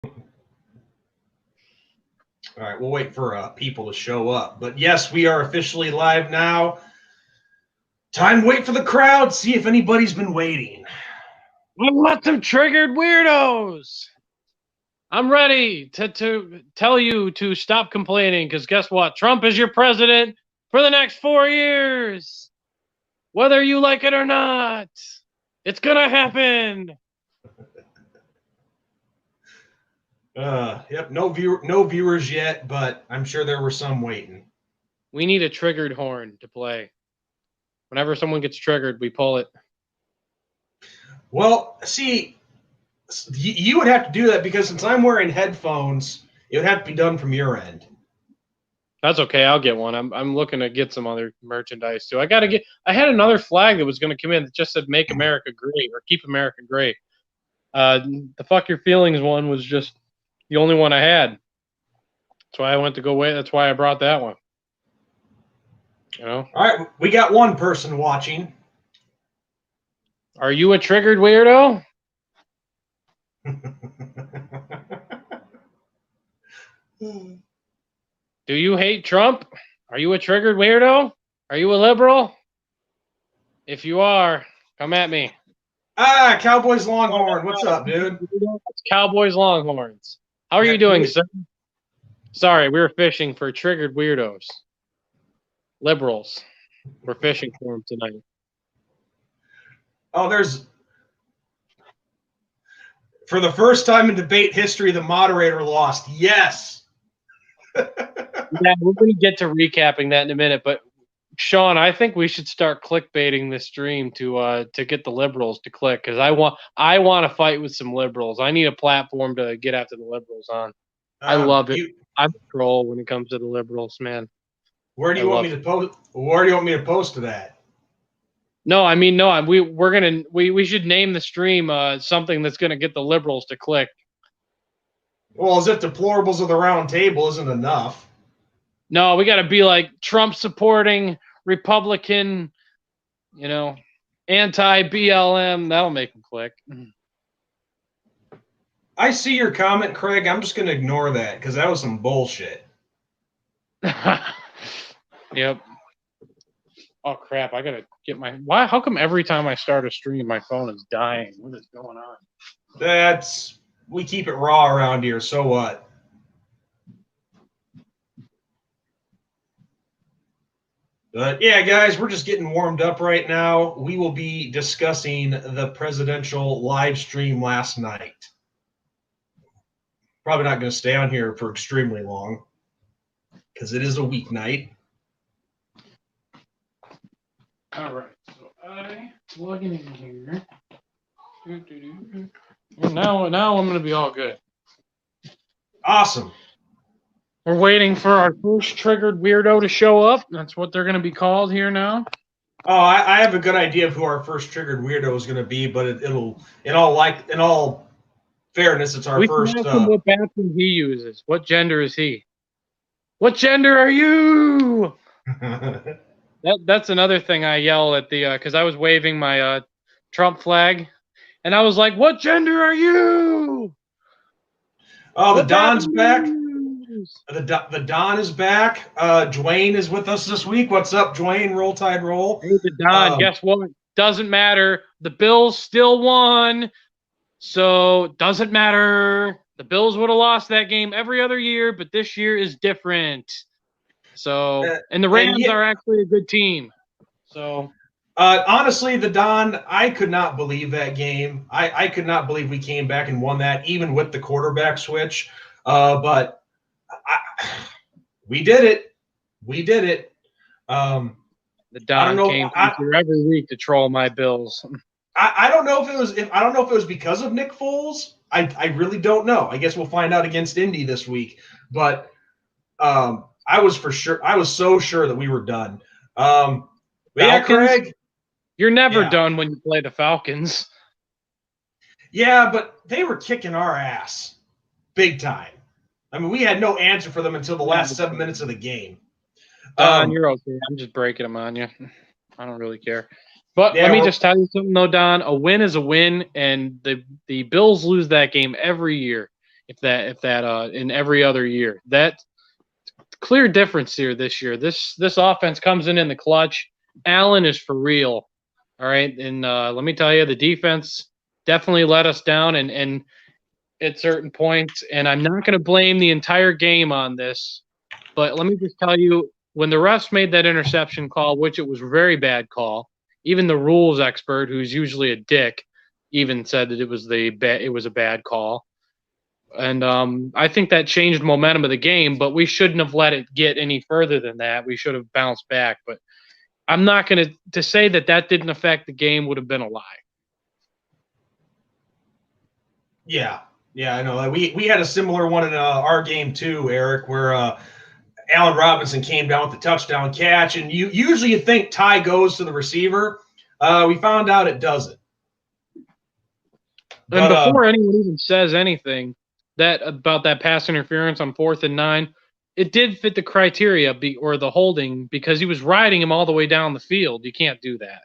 All right, we'll wait for people to show up. But yes, we are officially live now. Time to wait for the crowd, see if anybody's been waiting. I want some triggered weirdos. I'm ready to tell you to stop complaining because guess what? Trump is your president for the next 4 years. Whether you like it or not, it's going to happen. Yep, no viewers yet, but I'm sure there were some waiting. We need a triggered horn to play. Whenever someone gets triggered, we pull it. Well, see, you would have to do that because since I'm wearing headphones, it would have to be done from your end. That's okay. I'll get one. I'm looking to get some other merchandise too. I had another flag that was going to come in that just said "Make America Great" or "Keep America Great." The "Fuck Your Feelings" one was just the only one I had. That's why I went to go away. That's why I brought that one. You know. All right, we got one person watching. Are you a triggered weirdo? Do you hate Trump? Are you a triggered weirdo? Are you a liberal? If you are, come at me. Cowboys Longhorn. What's up, dude? It's Cowboys Longhorns. How are you doing, sir? Sorry, we were fishing for triggered weirdos. Liberals. We're fishing for them tonight. Oh, for the first time in debate history, the moderator lost. Yes. Yeah, we're going to get to recapping that in a minute, but Sean, I think we should start clickbaiting this stream to get the liberals to click because I want to fight with some liberals. I need a platform to get after the liberals on. I love it. I'm a troll when it comes to the liberals, man. Where do you want me to post? Where do you want me to post to that? No, I mean no. We should name the stream something that's gonna get the liberals to click. Well, as if deplorables of the round table isn't enough. No, we got to be like Trump supporting Republican, anti-BLM. That'll make them click. I see your comment, Craig. I'm just gonna ignore that because that was some bullshit. Yep. Oh crap! I gotta get my. Why? How come every time I start a stream, my phone is dying? What is going on? We keep it raw around here. So what? But yeah, guys, we're just getting warmed up right now. We will be discussing the presidential live stream last night. Probably not going to stay on here for extremely long because it is a weeknight. All right, so I plug it in here. And now I'm going to be all good. Awesome. We're waiting for our first triggered weirdo to show up. That's what they're going to be called here now. Oh, I have a good idea of who our first triggered weirdo is going to be, but in all fairness, it's our first. We can ask him what bathroom he uses. What gender is he? What gender are you? That's another thing I yell at because I was waving my Trump flag, and I was like, "What gender are you?" Oh, the Don's back. The Don is back. Dwayne is with us this week. What's up, Dwayne? Roll Tide Roll. Hey, the Don. Guess what? Doesn't matter. The Bills still won, so doesn't matter. The Bills would have lost that game every other year, but this year is different. So, and the Rams are actually a good team. So, honestly, the Don, I could not believe that game. I could not believe we came back and won that, even with the quarterback switch. But we did it. We did it. The Don came here every week to troll my Bills. I don't know if it was because of Nick Foles. I really don't know. I guess we'll find out against Indy this week. But I was so sure that we were done. Yeah, Craig, you're never done when you play the Falcons. Yeah, but they were kicking our ass big time. I mean, we had no answer for them until the last 7 minutes of the game. You're okay. I'm just breaking them on you. I don't really care. But let me just tell you something, though, Don. A win is a win, and the Bills lose that game every year. if that in every other year. That clear difference here this year. This offense comes in the clutch. Allen is for real. All right, and let me tell you, the defense definitely let us down, and at certain points. And I'm not going to blame the entire game on this, but let me just tell you, when the refs made that interception call, which it was a very bad call, even the rules expert, who's usually a dick, even said that it was a bad call. And I think that changed momentum of the game, but we shouldn't have let it get any further than that. We should have bounced back. But I'm not going to say that didn't affect the game would have been a lie. Yeah, I know. We had a similar one in our game too, Eric, where Allen Robinson came down with the touchdown catch, and you think tie goes to the receiver. We found out it doesn't. And before anyone even says anything about that pass interference on 4th and 9, it did fit the criteria or the holding because he was riding him all the way down the field. You can't do that.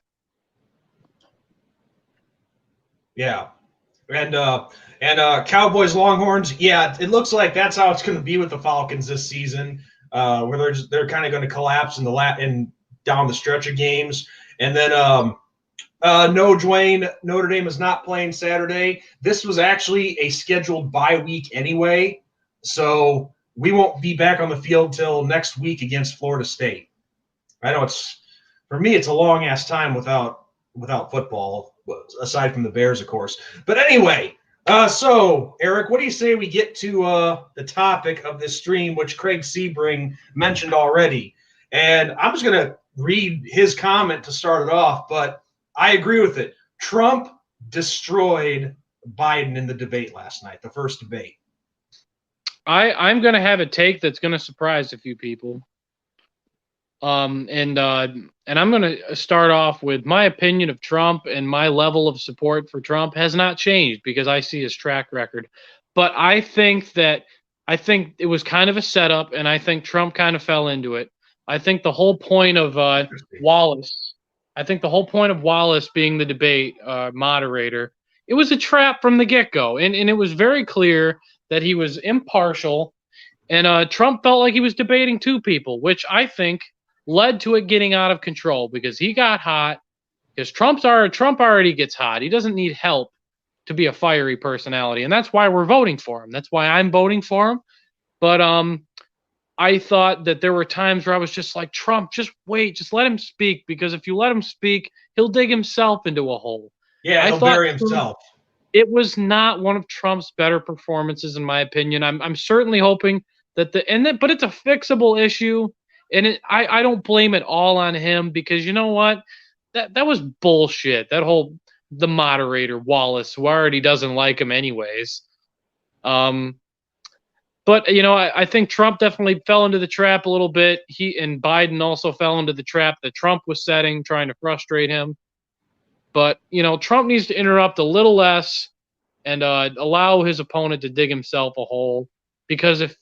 Yeah. And Cowboys Longhorns, yeah, it looks like that's how it's going to be with the Falcons this season, where they're kind of going to collapse in down the stretch of games. And then no, Dwayne, Notre Dame is not playing Saturday. This was actually a scheduled bye week anyway, so we won't be back on the field till next week against Florida State. I know for me it's a long ass time without football, aside from the Bears, of course. But anyway, so Eric, what do you say we get to the topic of this stream, which Craig Sebring mentioned already? And I'm just going to read his comment to start it off, but I agree with it. Trump destroyed Biden in the debate last night, the first debate. I'm going to have a take that's going to surprise a few people. And I'm going to start off with my opinion of Trump, and my level of support for Trump has not changed because I see his track record. But I think it was kind of a setup, and I think Trump kind of fell into it. I think the whole point of Wallace being the debate moderator, it was a trap from the get-go, and it was very clear that he was impartial, and Trump felt like he was debating two people, which I think led to it getting out of control because he got hot. Because Trump already gets hot. He doesn't need help to be a fiery personality, and that's why we're voting for him. That's why I'm voting for him. But I thought that there were times where I was just like, Trump, just wait, just let him speak, because if you let him speak, he'll dig himself into a hole. Yeah, he'll bury himself. It was not one of Trump's better performances, in my opinion. I'm certainly hoping but it's a fixable issue. And I don't blame it all on him, because you know what? That was bullshit. The moderator, Wallace, who already doesn't like him anyways. But, I think Trump definitely fell into the trap a little bit. He and Biden also fell into the trap that Trump was setting, trying to frustrate him. But, Trump needs to interrupt a little less and allow his opponent to dig himself a hole, because if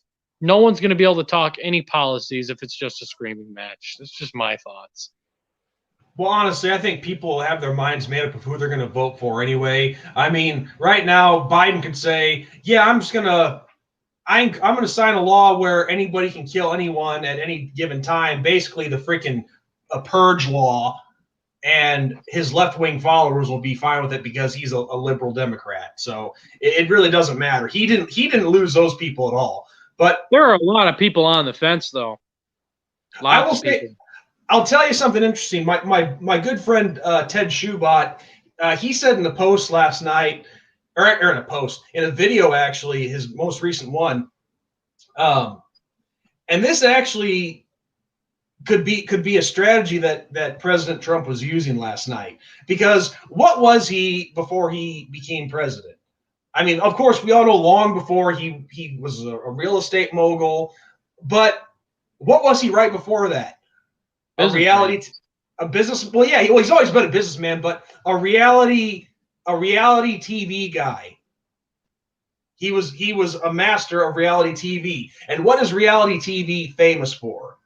no one's going to be able to talk any policies if it's just a screaming match. That's just my thoughts. Well, honestly, I think people have their minds made up of who they're going to vote for anyway. I mean, right now, Biden could say, yeah, I'm going to sign a law where anybody can kill anyone at any given time, basically the freaking purge law, and his left-wing followers will be fine with it because he's a liberal Democrat. So it really doesn't matter. He didn't lose those people at all. But there are a lot of people on the fence, though. I'll tell you something interesting. My good friend Ted Schubot, he said in the post last night, or in a video actually, his most recent one, and this actually could be a strategy that President Trump was using last night. Because what was he before he became president? I mean, of course, we all know long before he was a real estate mogul, but what was he right before that? A business. Well, yeah, he's always been a businessman, but a reality TV guy. He was a master of reality TV. And what is reality TV famous for?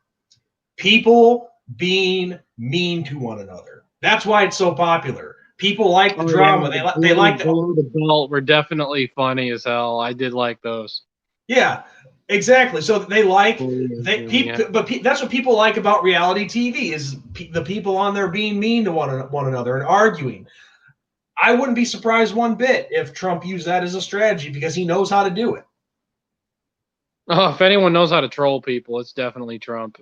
People being mean to one another. That's why it's so popular. People like the Oh, drama. yeah, They like the below the belt were definitely funny as hell. I did like those. yeah, exactly. So they like Yeah. that's what people like about reality TV is the people on there being mean to one another and arguing. I wouldn't be surprised one bit if Trump used that as a strategy because he knows how to do it. Oh, if anyone knows how to troll people, it's definitely Trump.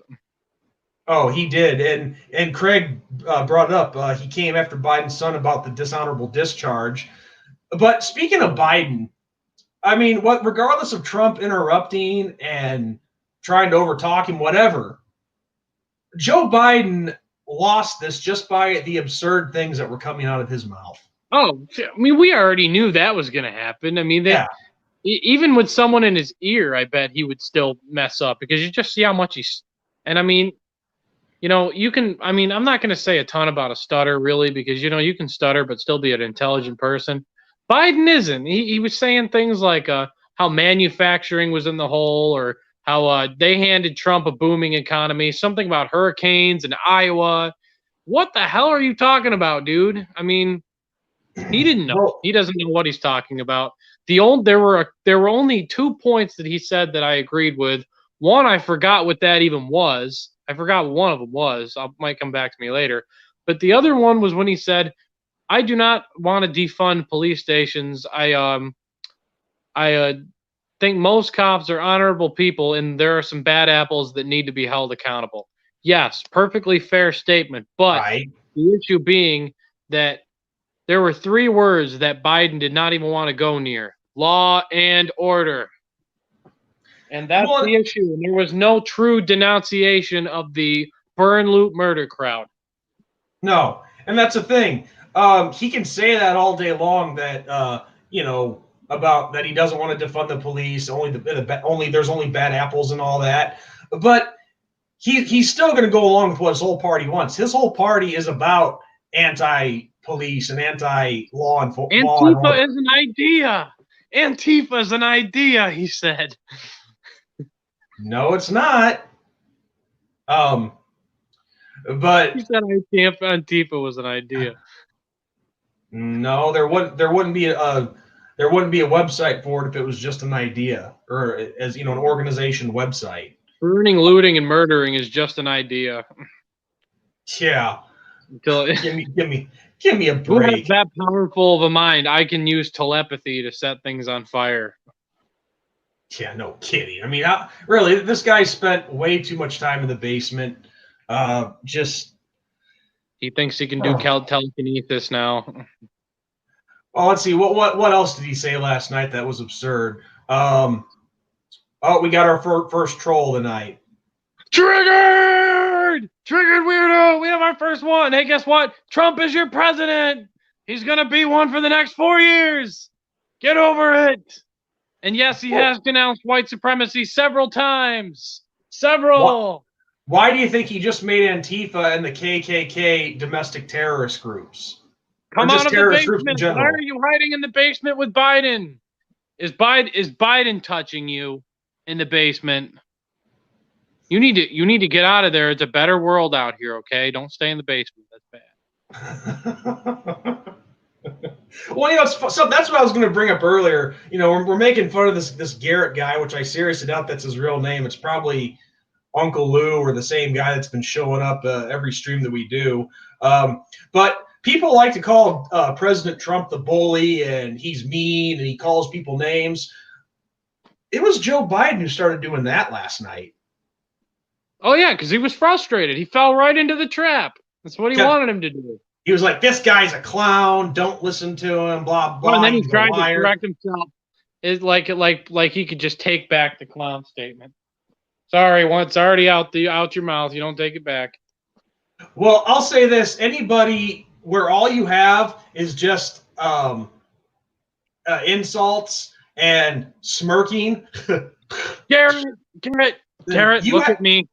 Oh, he did, and Craig brought it up. He came after Biden's son about the dishonorable discharge. But speaking of Biden, I mean, what? Regardless of Trump interrupting and trying to overtalk him, whatever, Joe Biden lost this just by the absurd things that were coming out of his mouth. Oh, I mean, we already knew that was going to happen. I mean, Yeah, even with someone in his ear, I bet he would still mess up because you just see how much he's. And I mean, you can. I mean, I'm not going to say a ton about a stutter really because you can stutter but still be an intelligent person. Biden isn't. He was saying things like how manufacturing was in the hole or how they handed Trump a booming economy, something about hurricanes in Iowa. What the hell are you talking about, dude? I mean, he didn't know. well, He doesn't know what he's talking about. There were only 2 points that he said that I agreed with. One, I forgot what that even was. I forgot what one of them was. I might come back to me later. But the other one was when he said, "I do not want to defund police stations. I think most cops are honorable people, and there are some bad apples that need to be held accountable." Yes, perfectly fair statement. But right. the issue being that there were 3 words that Biden did not even want to go near: law and order. And that's Well, the issue. And there was no true denunciation of the burn, loot, murder crowd. no, and that's the thing. He can say that all day long that about that he doesn't want to defund the police. Only there's only bad apples and all that, but he's still going to go along with what his whole party wants. His whole party is about anti-police and anti-law and law and order. Antifa is an idea. Antifa is an idea, he said. No, it's not. Um, He but said Antifa was an idea. no, there wouldn't be a website for it if it was just an idea or as an organization website. Burning, looting, and murdering is just an idea. Yeah, Until give me a who has break. that powerful of a mind? I can use telepathy to set things on fire. Yeah, no kidding. I mean, really, this guy spent way too much time in the basement. Just He thinks he can do telekinesis now. oh, let's see what else did he say last night that was absurd. Oh, we got our first troll tonight. Triggered! Triggered weirdo! We have our first one. Hey, guess what? Trump is your president. He's going to be one for the next 4 years. Get over it. And yes, he has denounced white supremacy several times. Several. Why do you think he just made Antifa and the KKK domestic terrorist groups? Come or out just of the terrorist groups in basement. Why general? are you hiding in the basement with Biden? Is Biden touching you in the basement? You need to get out of there. It's a better world out here, okay? Don't stay in the basement. That's bad. Well, so that's what I was going to bring up earlier. We're making fun of this Garrett guy, which I seriously doubt that's his real name. It's probably Uncle Lou or the same guy that's been showing up every stream that we do. But people like to call President Trump the bully, and he's mean, and he calls people names. It was Joe Biden who started doing that last night. Oh, yeah, because he was frustrated. He fell right into the trap. That's what he wanted him to do. He was like, this guy's a clown. Don't listen to him, blah, blah. And then he tried to correct himself. It's like he could just take back the clown statement. Sorry, it's already out your mouth. You don't take it back. Well, I'll say this. Anybody where all you have is just insults and smirking. Garrett, look at me.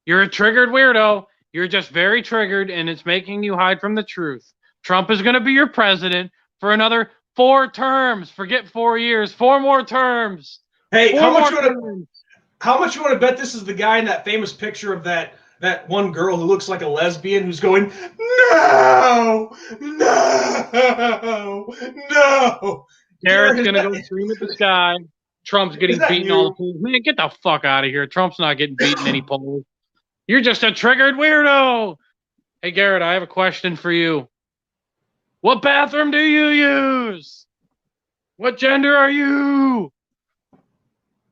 You're a triggered weirdo. You're just very triggered, and it's making you hide from the truth. Trump is going to be your president for another 4 terms. Forget 4 years. 4 more terms. Hey, how much you want to bet this is the guy in that famous picture of that that one girl who looks like a lesbian who's going, no, no, no. Garrett's Garrett, gonna go scream at the sky. Trump's getting that beaten all the you? polls. Man, get the fuck out of here. Trump's not getting beaten any polls. You're just a triggered weirdo. Hey, Garrett, I have a question for you. What bathroom do you use? What gender are you?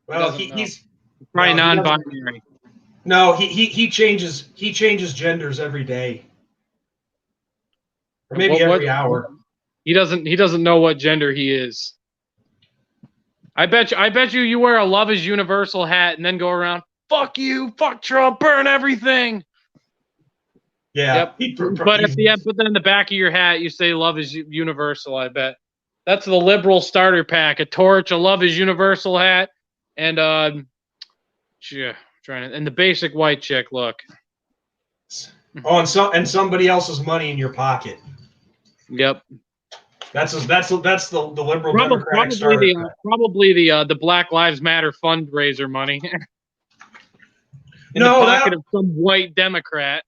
Well, he's no, probably he doesn't. non-binary. No, he changes genders every day, or maybe every hour. He doesn't know what gender he is. I bet you wear a Love is Universal hat and then go around, fuck you, fuck Trump, burn everything. Yeah. Yep. But then in the back of your hat you say Love is Universal, I bet. That's the liberal starter pack. A torch, a Love is Universal hat, and and the basic white chick look. Oh, and somebody else's money in your pocket. Yep. That's the liberal Democratic starter pack. Probably the Black Lives Matter fundraiser money. in No, the pocket of some white Democrat.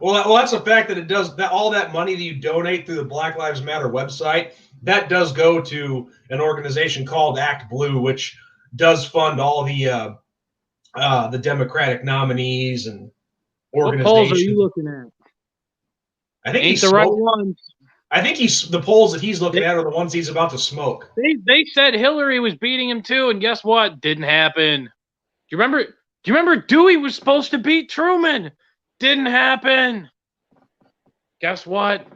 Well, that's the fact that it does that. All that money that you donate through the Black Lives Matter website, that does go to an organization called Act Blue, which does fund all the Democratic nominees and organizations. What polls are you looking at? I think Ain't the right ones. I think the polls that he's looking at are the ones he's about to smoke. They said Hillary was beating him too, and guess what? Didn't happen. Do you remember Dewey was supposed to beat Truman? Didn't happen. Guess what?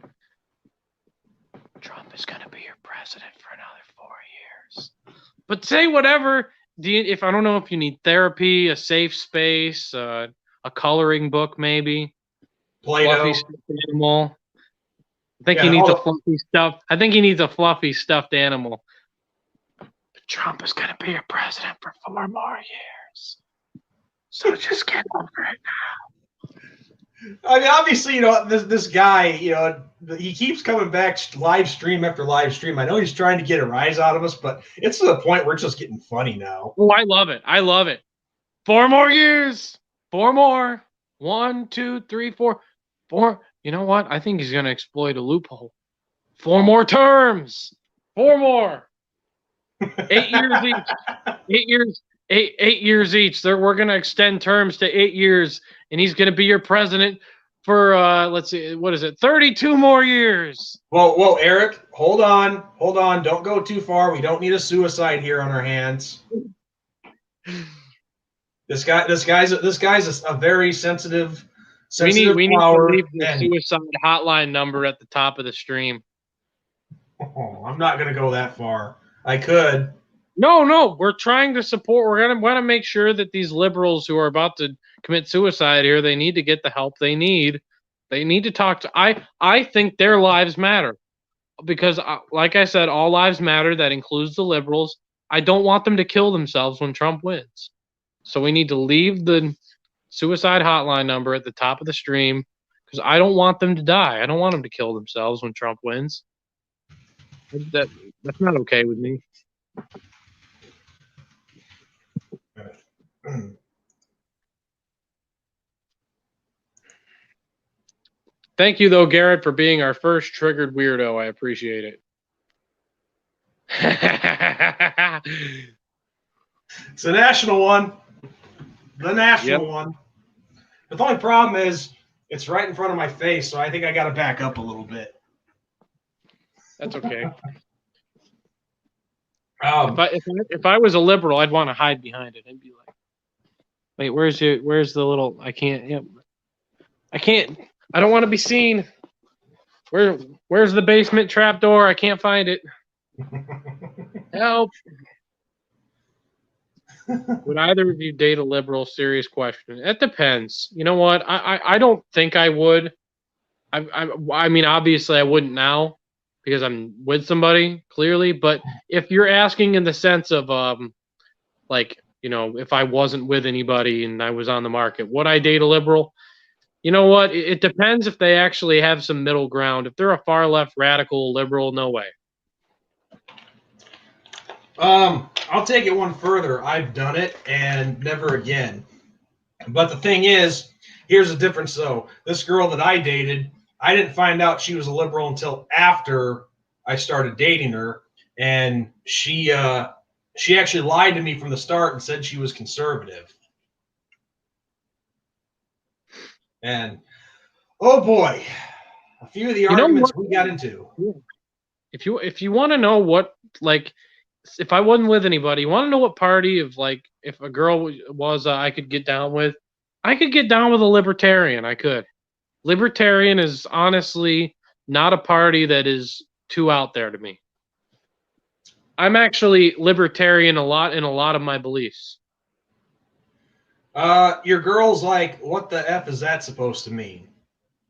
Trump is going to be your president for another 4 years. But say whatever. If I don't know if you need therapy, a safe space, a coloring book, maybe. Play-Doh. Fluffy stuffed animal. I think he needs a fluffy stuff. I think he needs a fluffy stuffed animal. But Trump is going to be your president for 4 more years. So just get over it now. I mean, obviously, this guy, he keeps coming back live stream after live stream. I know he's trying to get a rise out of us, but it's to the point where it's just getting funny now. Oh, I love it. I love it. 4 more years. 4 more. 1, 2, 3, 4. 4. You know what? I think he's going to exploit a loophole. 4 more terms. 4 more. 8 years each. 8 years. 8 years each. We're going to extend terms to 8 years, and he's going to be your president for let's see, what is it? 32 more years. Whoa, Eric, hold on. Don't go too far. We don't need a suicide here on our hands. This guy's a very sensitive. We need to leave the suicide hotline number at the top of the stream. Oh, I'm not going to go that far. I could. No, we're trying to support. We're going to make sure that these liberals who are about to commit suicide here, they need to get the help they need. They need to talk to. I think their lives matter because, like I said, all lives matter. That includes the liberals. I don't want them to kill themselves when Trump wins. So we need to leave the suicide hotline number at the top of the stream because I don't want them to die. I don't want them to kill themselves when Trump wins. That's not okay with me. Thank you, though, Garrett, for being our first triggered weirdo. I appreciate it. It's a national one. The national one. The only problem is it's right in front of my face, so I think I got to back up a little bit. That's okay. If I was a liberal, I'd want to hide behind it. I'd be like, wait, where's the little? I can't. Yep. I can't. I don't want to be seen. Where's the basement trap door? I can't find it. Help. Would either of you date a liberal? Serious question. It depends. You know what? I don't think I would. I mean, obviously, I wouldn't now because I'm with somebody, clearly. But if you're asking in the sense of, if I wasn't with anybody and I was on the market, would I date a liberal? You know what? It depends if they actually have some middle ground. If they're a far left radical liberal, no way. I'll take it one further. I've done it and never again. But the thing is, Here's the difference, though. This girl that I dated, I didn't find out she was a liberal until after I started dating her, and she actually lied to me from the start and said she was conservative. And oh boy, a few of the arguments we got into. If you want to know what, like, if I wasn't with anybody, you want to know what party of, like, if a girl was I could get down with, I could get down with a libertarian. I could. Libertarian is honestly not a party that is too out there to me. I'm actually libertarian a lot in a lot of my beliefs. Your girl's like, what the F is that supposed to mean?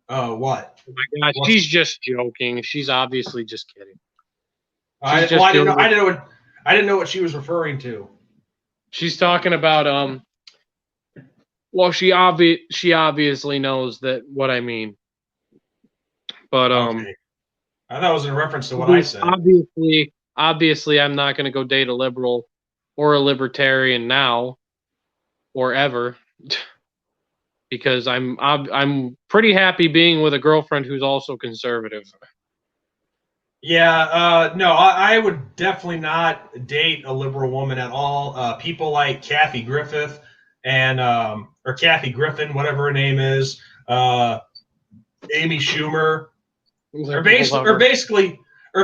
What? Oh my gosh, she's just joking. She's obviously just kidding. I didn't know what she was referring to. She's talking about well, she obviously knows that what I mean. But okay. I thought it was in reference to what I said. Obviously I'm not going to go date a liberal or a libertarian now or ever. Because I'm pretty happy being with a girlfriend who's also conservative. Yeah, no, I would definitely not date a liberal woman at all. People like Kathy Griffith and or Kathy Griffin, whatever her name is, Amy Schumer, or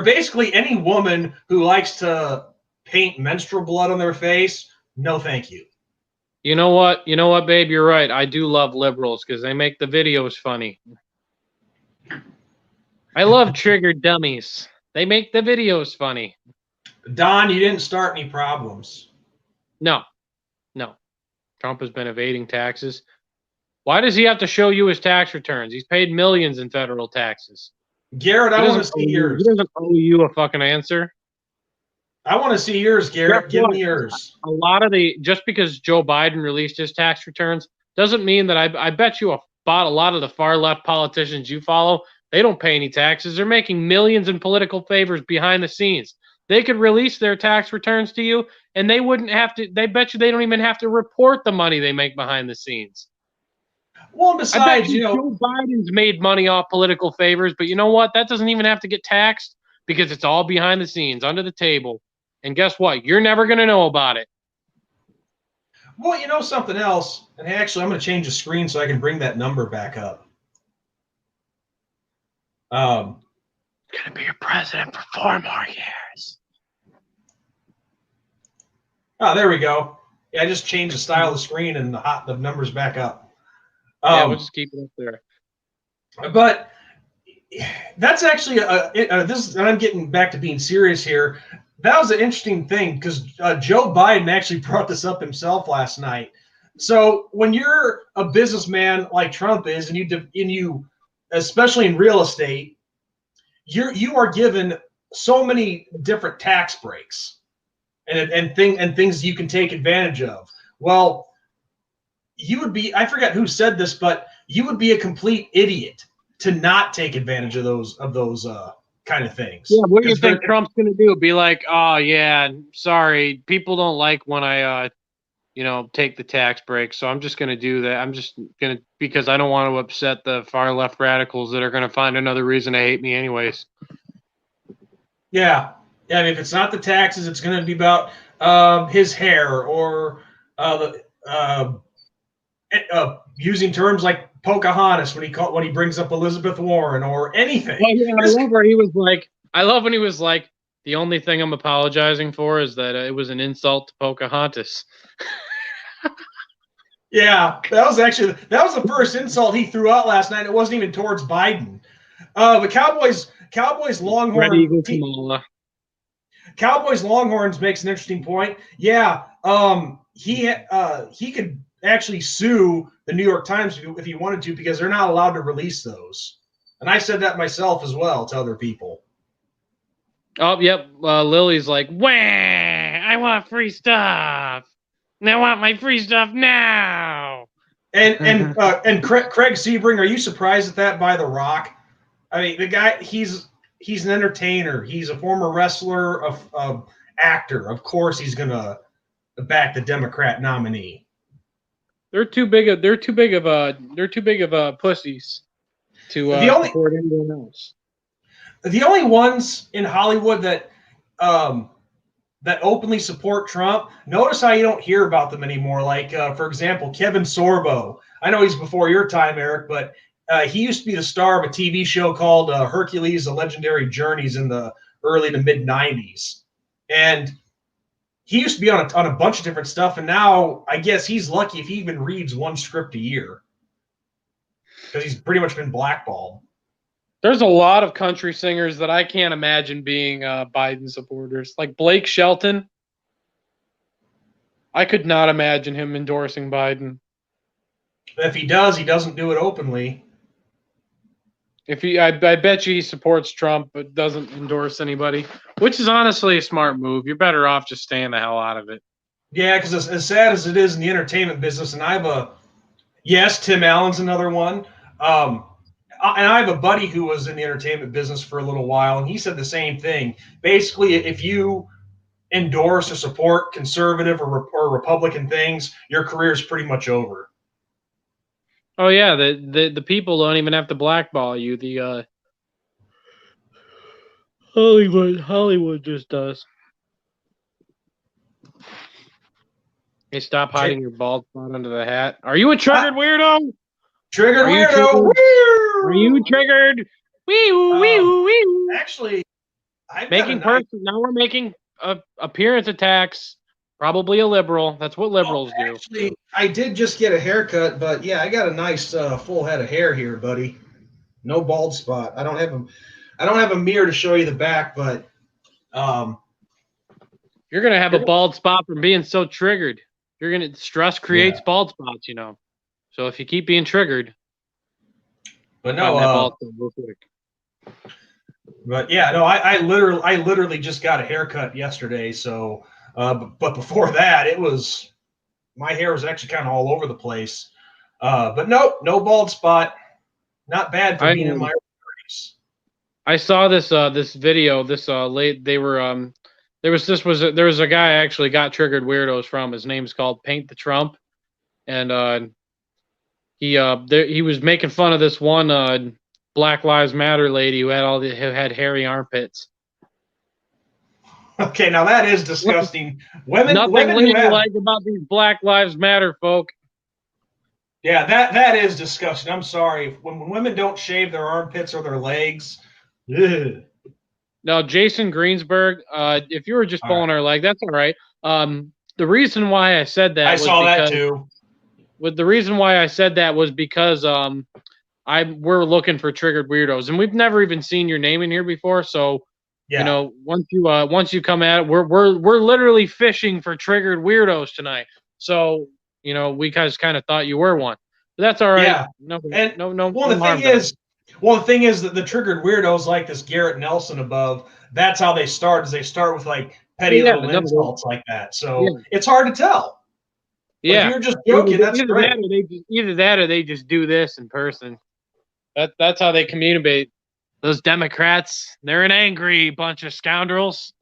basically any woman who likes to paint menstrual blood on their face. No, thank you. You know what, babe? You're right. I do love liberals because they make the videos funny. I love triggered dummies. They make the videos funny. Don, you didn't start any problems. No. Trump has been evading taxes. Why does he have to show you his tax returns? He's paid millions in federal taxes. Garrett, I want to see yours. He doesn't owe you a fucking answer. I want to see yours, Garrett. Give me yours. A lot of just because Joe Biden released his tax returns doesn't mean that I bet you a lot of the far left politicians you follow, they don't pay any taxes. They're making millions in political favors behind the scenes. They could release their tax returns to you and they wouldn't have to, they bet you they don't even have to report the money they make behind the scenes. Well, besides, I bet Joe Biden's made money off political favors, but you know what? That doesn't even have to get taxed because it's all behind the scenes, under the table. And guess what? You're never going to know about it. Well, you know something else? And actually, I'm going to change the screen so I can bring that number back up. Going to be your president for 4 more years. Oh, there we go. Yeah, I just changed the style of the screen and the numbers back up. Yeah, we'll just keep it up there. But that's actually this, and I'm getting back to being serious here. That was an interesting thing because Joe Biden actually brought this up himself last night. So when you're a businessman like Trump is, and you especially in real estate, you are given so many different tax breaks and things you can take advantage of. Well, you would be, I forget who said this, but you would be a complete idiot to not take advantage of those kind of things. Yeah, what do you think Trump's going to do? Be like, oh yeah, sorry, people don't like when I take the tax break, so I'm just going to do that. I'm just going to, because I don't want to upset the far left radicals that are going to find another reason to hate me anyways. Yeah. I mean, if it's not the taxes, it's going to be about his hair or using terms like Pocahontas when he brings up Elizabeth Warren or anything. Well, yeah, I love when he was like, the only thing I'm apologizing for is that it was an insult to Pocahontas. Yeah, that was the first insult he threw out last night. It wasn't even towards Biden. The Cowboys Longhorns makes an interesting point. Yeah, he could actually sue the New York Times if he wanted to because they're not allowed to release those. And I said that myself as well to other people. Oh, yep. Lily's like, wah, I want free stuff. I want my free stuff now. And Craig Sebring, are you surprised at that by The Rock? I mean, the guy, he's an entertainer. He's a former wrestler, actor. Of course, he's going to back the Democrat nominee. They're too big of pussies to support anyone else. The only ones in Hollywood that that openly support Trump, notice how you don't hear about them anymore. Like, for example, Kevin Sorbo. I know he's before your time, Eric, but he used to be the star of a TV show called Hercules: The Legendary Journeys in the early to mid '90s, and he used to be on a bunch of different stuff. And now I guess he's lucky if he even reads one script a year because he's pretty much been blackballed. There's a lot of country singers that I can't imagine being Biden supporters. Like Blake Shelton. I could not imagine him endorsing Biden. If he does, he doesn't do it openly. I bet you he supports Trump but doesn't endorse anybody, which is honestly a smart move. You're better off just staying the hell out of it. Yeah, because as sad as it is in the entertainment business, and yes, Tim Allen's another one. And I have a buddy who was in the entertainment business for a little while, and he said the same thing. Basically, if you endorse or support conservative or Republican things, your career is pretty much over. Oh yeah, the people don't even have to blackball you. The Hollywood just does. Hey, stop hiding your bald spot under the hat. Are you a triggered weirdo? Triggered weirdo. Are you triggered? Wee. Actually, now we're making appearance attacks. Probably a liberal. That's what liberals do. Actually, I did just get a haircut, but yeah, I got a nice full head of hair here, buddy. No bald spot. I don't have a mirror to show you the back, but you're gonna have a bald spot from being so triggered. Stress creates bald spots, you know. So if you keep being triggered, but no, but yeah, no, I literally just got a haircut yesterday. So, but before that, my hair was actually kind of all over the place. But no bald spot. Not bad for being in my 30s. I saw this video. There was a guy I actually got triggered weirdos from. His name's called Paint the Trump, and he was making fun of this one Black Lives Matter lady who had hairy armpits. Okay, now that is disgusting. Nothing like about these Black Lives Matter folk. Yeah, that is disgusting. I'm sorry. When women don't shave their armpits or their legs. Ugh. No, Jason Greensburg, if you were just pulling our leg, that's all right. The reason why I said that that too. The reason why I said that was because we're looking for triggered weirdos, and we've never even seen your name in here before. So you know, once you come at it, we're literally fishing for triggered weirdos tonight. So you know, we guys kind of thought you were one, but that's all right. Yeah. No. Well, the thing is that the triggered weirdos like this Garrett Nelson above. That's how they start. Is they start with like petty little insults like that. So it's hard to tell. Yeah, if you're just joking, that's great. Either that or they just do this in person. That's how they communicate. Those Democrats, they're an angry bunch of scoundrels.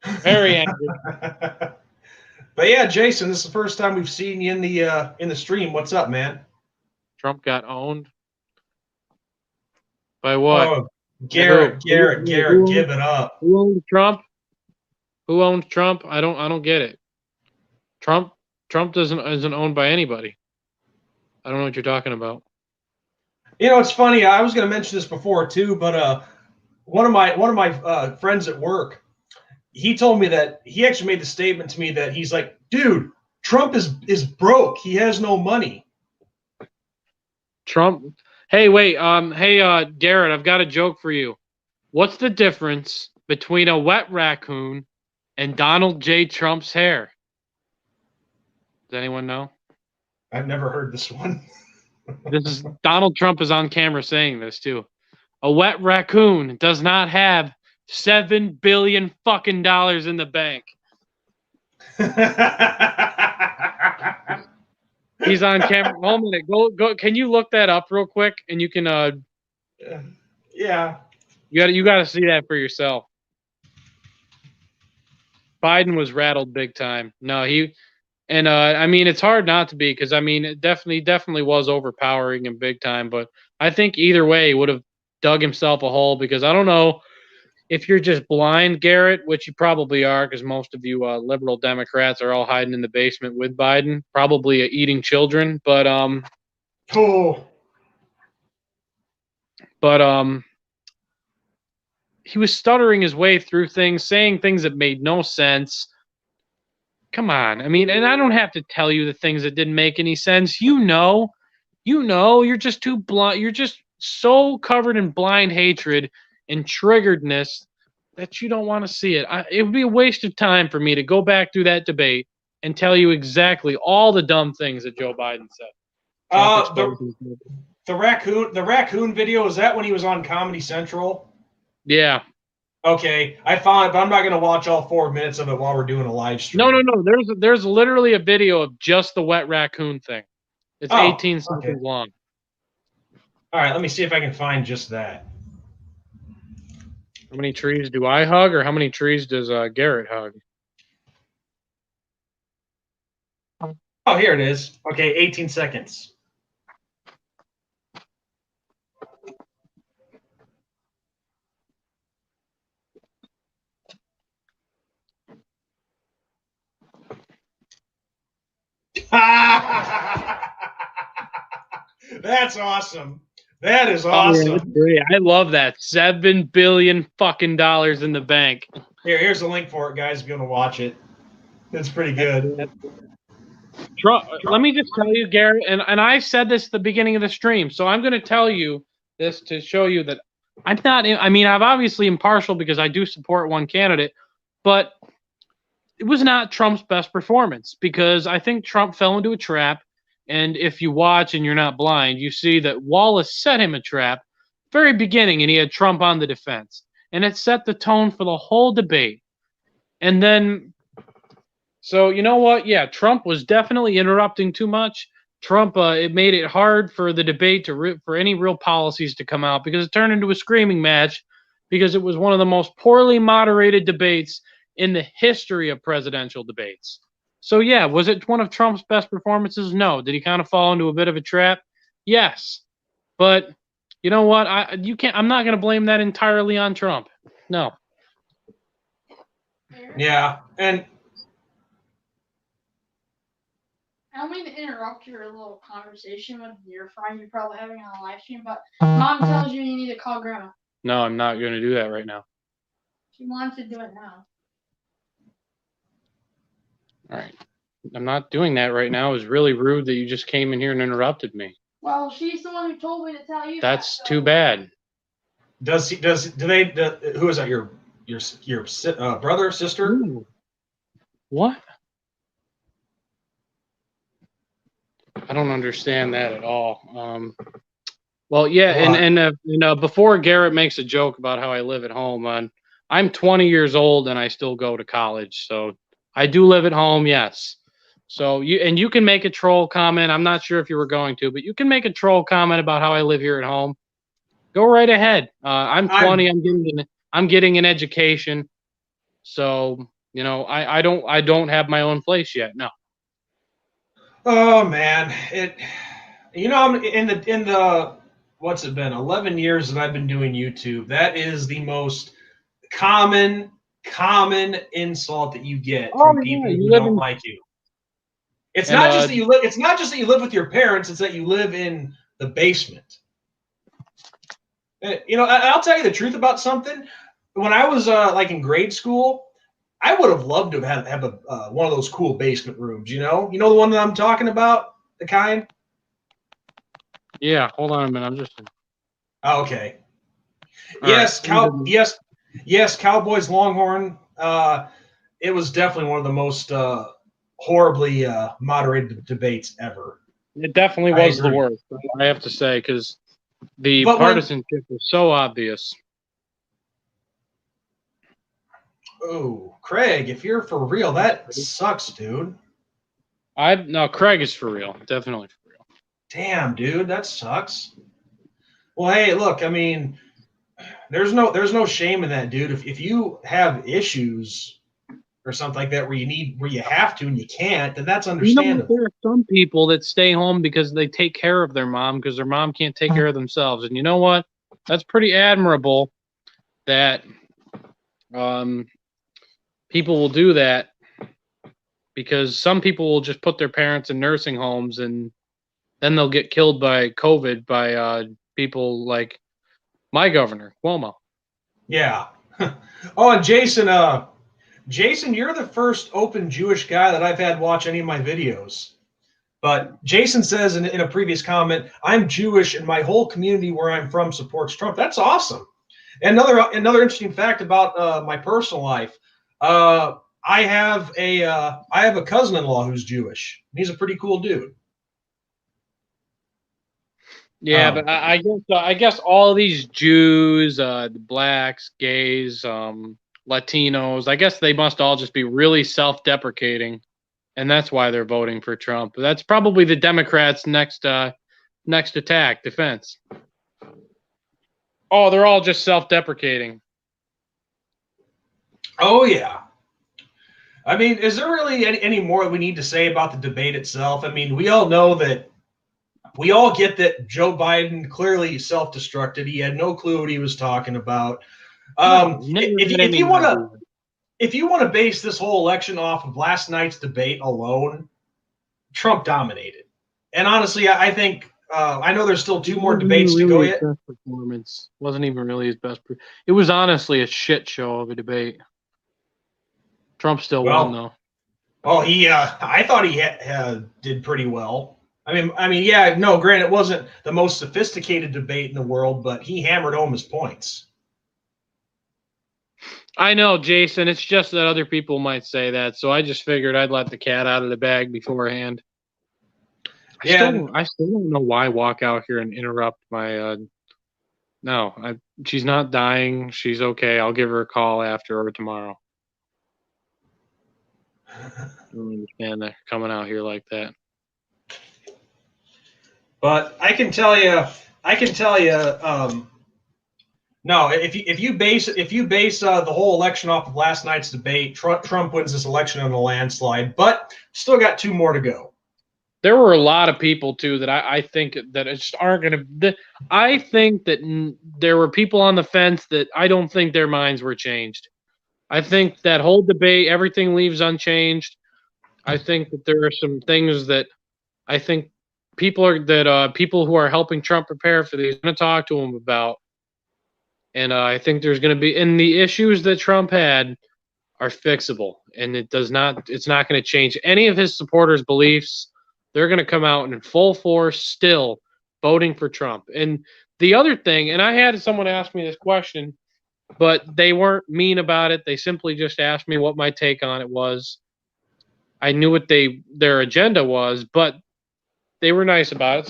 Very angry. But yeah, Jason, this is the first time we've seen you in the stream. What's up, man? Trump got owned. By what? Oh, Garrett, give it up. Who owns Trump? Who owns Trump? I don't get it. Trump isn't owned by anybody. I don't know what you're talking about. You know, it's funny. I was going to mention this before too, but one of my friends at work, he told me that he actually made the statement to me that he's like, dude, Trump is broke. He has no money. Trump. Hey, wait. Garrett, I've got a joke for you. What's the difference between a wet raccoon and Donald J. Trump's hair? Does anyone know? I've never heard this one. This is Donald Trump is on camera saying this too. A wet raccoon does not have $7 billion fucking dollars in the bank. He's on camera. Hold a minute. Go. Can you look that up real quick? And you can. Yeah. You got to see that for yourself. Biden was rattled big time. No, And I mean, it's hard not to be because I mean, it definitely was overpowering and big time. But I think either way, he would have dug himself a hole because I don't know if you're just blind, Garrett, which you probably are because most of you liberal Democrats are all hiding in the basement with Biden, probably eating children. Oh, but he was stuttering his way through things, saying things that made no sense. Come on. I mean, and I don't have to tell you the things that didn't make any sense. You're just too blind. You're just so covered in blind hatred and triggeredness that you don't want to see it. It would be a waste of time for me to go back through that debate and tell you exactly all the dumb things that Joe Biden said. the raccoon video, is that when he was on Comedy Central? Yeah. Okay, I found it, but I'm not going to watch all 4 minutes of it while we're doing a live stream. No. There's literally a video of just the wet raccoon thing. It's 18 seconds long. All right, let me see if I can find just that. How many trees do I hug, or how many trees does Garrett hug? Oh, here it is. Okay, 18 seconds. That's awesome. That is awesome. Yeah, that's great. I love that. $7 billion fucking dollars in the bank. Here's a link for it, guys, if you want to watch it. It's pretty good. Trump, let me just tell you, Garrett, and I said this at the beginning of the stream, so I'm going to tell you this to show you that I'm not. I mean, I'm obviously impartial because I do support one candidate, but it was not Trump's best performance because I think Trump fell into a trap. And if you watch and you're not blind, you see that Wallace set him a trap very beginning, and he had Trump on the defense, and it set the tone for the whole debate. And then, so you know what? Yeah, Trump was definitely interrupting too much. Trump, it made it hard for the debate for any real policies to come out because it turned into a screaming match because it was one of the most poorly moderated debates in the history of presidential debates. So yeah, was it one of Trump's best performances? No. Did he kind of fall into a bit of a trap? Yes. But you know what? I'm not going to blame that entirely on Trump. No. Yeah, and I don't mean to interrupt your little conversation with your friend you're probably having on a live stream, but Mom tells you need to call Grandma. No, I'm not going to do that right now. She wants to do it now. All right. I'm not doing that right now. It was really rude that you just came in here and interrupted me. Well, she's the one who told me to tell you. That's too bad. who is that? Your brother, sister? Ooh. What? I don't understand that at all. Well, yeah, and before Garrett makes a joke about how I live at home, I'm 20 years old and I still go to college, so I do live at home, yes. So you can make a troll comment. I'm not sure if you were going to, but you can make a troll comment about how I live here at home. Go right ahead. I'm 20. I'm getting an education, so you know I don't have my own place yet. No. Oh man, I'm in the what's it been 11 years that I've been doing YouTube. That is the most common insult that you get from people who don't like you. It's not just that you live. It's not just that you live with your parents. It's that you live in the basement. I'll tell you the truth about something. When I was like in grade school, I would have loved to have one of those cool basement rooms. You know the one that I'm talking about, the kind. Yeah, hold on a minute. I'm just. Oh, okay. Yes, Cowboys Longhorn. It was definitely one of the most horribly moderated debates ever. It definitely was the worst, I have to say, because the partisanship was so obvious. Oh, Craig, if you're for real, that sucks, dude. No, Craig is for real. Definitely for real. Damn, dude, that sucks. Well, hey, look, I mean, there's no shame in that, dude. If you have issues or something like that where you have to and you can't, then that's You know, understandable. there are some people that stay home because they take care of their mom because their mom can't take care of themselves. And you know what? That's pretty admirable that people will do that, because some people will just put their parents in nursing homes and then they'll get killed by COVID by people like my governor, Cuomo. Yeah. Oh, and Jason, you're the first open Jewish guy that I've had watch any of my videos. But Jason says in a previous comment, I'm Jewish and my whole community where I'm from supports Trump. That's awesome. And another interesting fact about my personal life, I have a cousin-in-law who's Jewish. He's a pretty cool dude. Yeah, but I guess all these Jews, the blacks, gays, Latinos, I guess they must all just be really self-deprecating, and that's why they're voting for Trump. That's probably the Democrats' next defense. Oh, they're all just self-deprecating. Oh yeah. I mean, is there really any more we need to say about the debate itself? I mean, we all know that. We all get that Joe Biden clearly self-destructed. He had no clue what he was talking about. If you want to base this whole election off of last night's debate alone, Trump dominated. And honestly, I think I know there's still 2 more debates to go yet. Best performance wasn't even really his best. It was honestly a shit show of a debate. Trump still won though. Oh, I thought he did pretty well. I mean, yeah, no, granted, it wasn't the most sophisticated debate in the world, but he hammered home his points. I know, Jason. It's just that other people might say that, so I just figured I'd let the cat out of the bag beforehand. I still don't know why I walk out here and interrupt my. No, she's not dying. She's okay. I'll give her a call after or tomorrow. I don't understand that coming out here like that. But I can tell you, no, if you base the whole election off of last night's debate, Trump wins this election in a landslide. But still got 2 more to go. There were a lot of people too that I think that just aren't going to. I think that there were people on the fence that I don't think their minds were changed. I think that whole debate, everything leaves unchanged. I think that there are some things that I think people who are helping Trump prepare for these are going to talk to him about. And I think there's going to be, and the issues that Trump had are fixable, and it's not going to change any of his supporters' beliefs. They're going to come out in full force still voting for Trump. And the other thing, and I had someone ask me this question, but they weren't mean about it. They simply just asked me what my take on it was. I knew what their agenda was, but they were nice about it,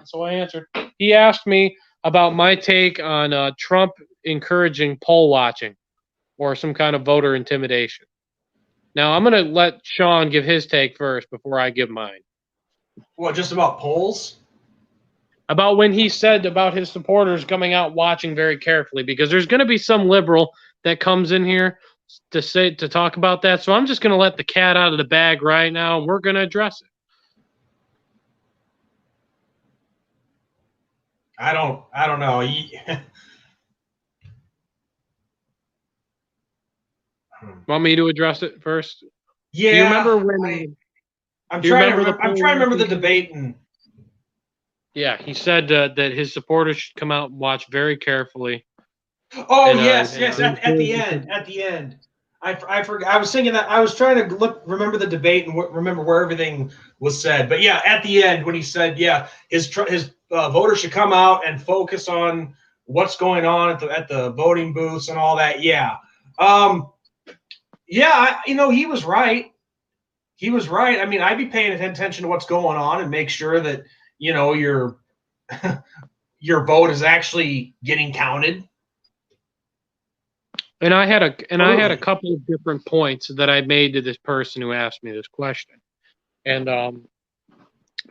so I answered. He asked me about my take on Trump encouraging poll watching or some kind of voter intimidation. Now, I'm going to let Sean give his take first before I give mine. What, just about polls? About when he said about his supporters coming out watching very carefully, because there's going to be some liberal that comes in here to talk about that. So I'm just going to let the cat out of the bag right now, and we're going to address it. I don't know. Want me to address it first? Yeah. Do you remember when? I'm trying to remember the debate. Yeah, he said that his supporters should come out and watch very carefully. Oh, and, yes. At the end. I forgot. I was thinking that I was trying to remember the debate and remember where everything was said. But yeah, at the end when he said, yeah, his voters should come out and focus on what's going on at the voting booths and all that. Yeah. He was right. He was right. I mean, I'd be paying attention to what's going on and make sure that, your vote is actually getting counted. And I had a couple of different points that I made to this person who asked me this question. And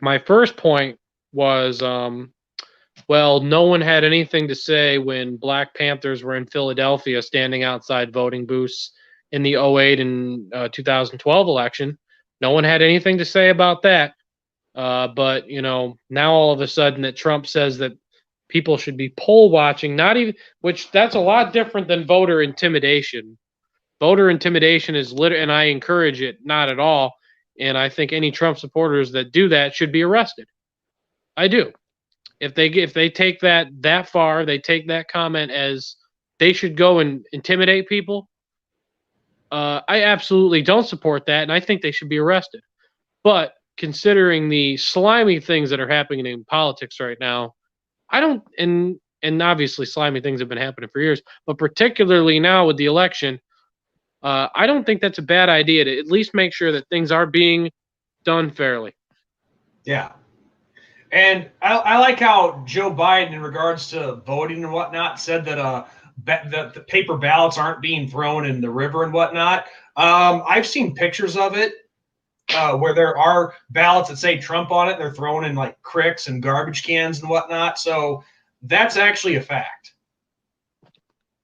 my first point was, well, no one had anything to say when Black Panthers were in Philadelphia standing outside voting booths in the 08 and 2012 election. No one had anything to say about that. But now all of a sudden that Trump says that people should be poll watching, not even, which that's a lot different than voter intimidation. Voter intimidation is and I encourage it not at all. And I think any Trump supporters that do that should be arrested. I do. If they take that far, they take that comment as they should go and intimidate people. I absolutely don't support that, and I think they should be arrested. But considering the slimy things that are happening in politics right now, I don't, and obviously slimy things have been happening for years, but particularly now with the election, I don't think that's a bad idea to at least make sure that things are being done fairly. Yeah. And I like how Joe Biden, in regards to voting and whatnot, said that the paper ballots aren't being thrown in the river and whatnot. I've seen pictures of it where there are ballots that say Trump on it. And they're thrown in like cricks and garbage cans and whatnot. So that's actually a fact.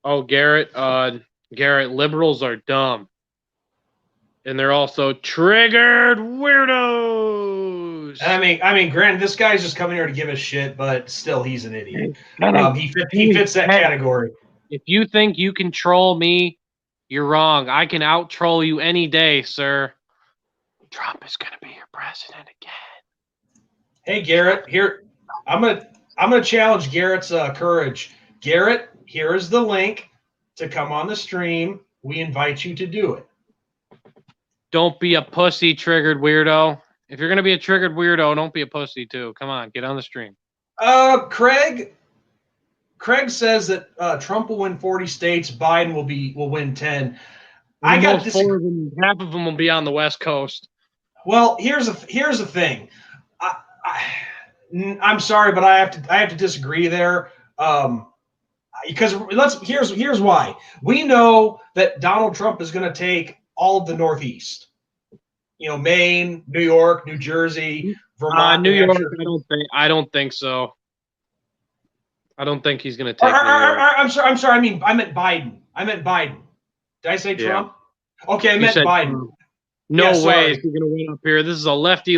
Oh, Garrett, liberals are dumb. And they're also triggered weirdos. I mean, granted, this guy's just coming here to give a shit, but still, he's an idiot. He fits that category. If you think you can troll me, you're wrong. I can out-troll you any day, sir. Trump is gonna be your president again. Hey, Garrett, here I'm gonna challenge Garrett's courage. Garrett, here is the link to come on the stream. We invite you to do it. Don't be a pussy, triggered weirdo. If you're gonna be a triggered weirdo, don't be a pussy too. Come on, get on the stream. Craig says that Trump will win 40 states. Biden will win 10. I got half of them will be on the West Coast. Well, here's the thing. I'm sorry, but I have to disagree there. Because here's why. We know that Donald Trump is going to take all of the Northeast. Maine, New York, New Jersey, Vermont, New York. I don't think so. I don't think he's going to take New York. I'm sorry. I meant Biden. Did I say Trump? Yeah. Okay, I meant Biden. Trump. No way is he going to win up here. This is a lefty.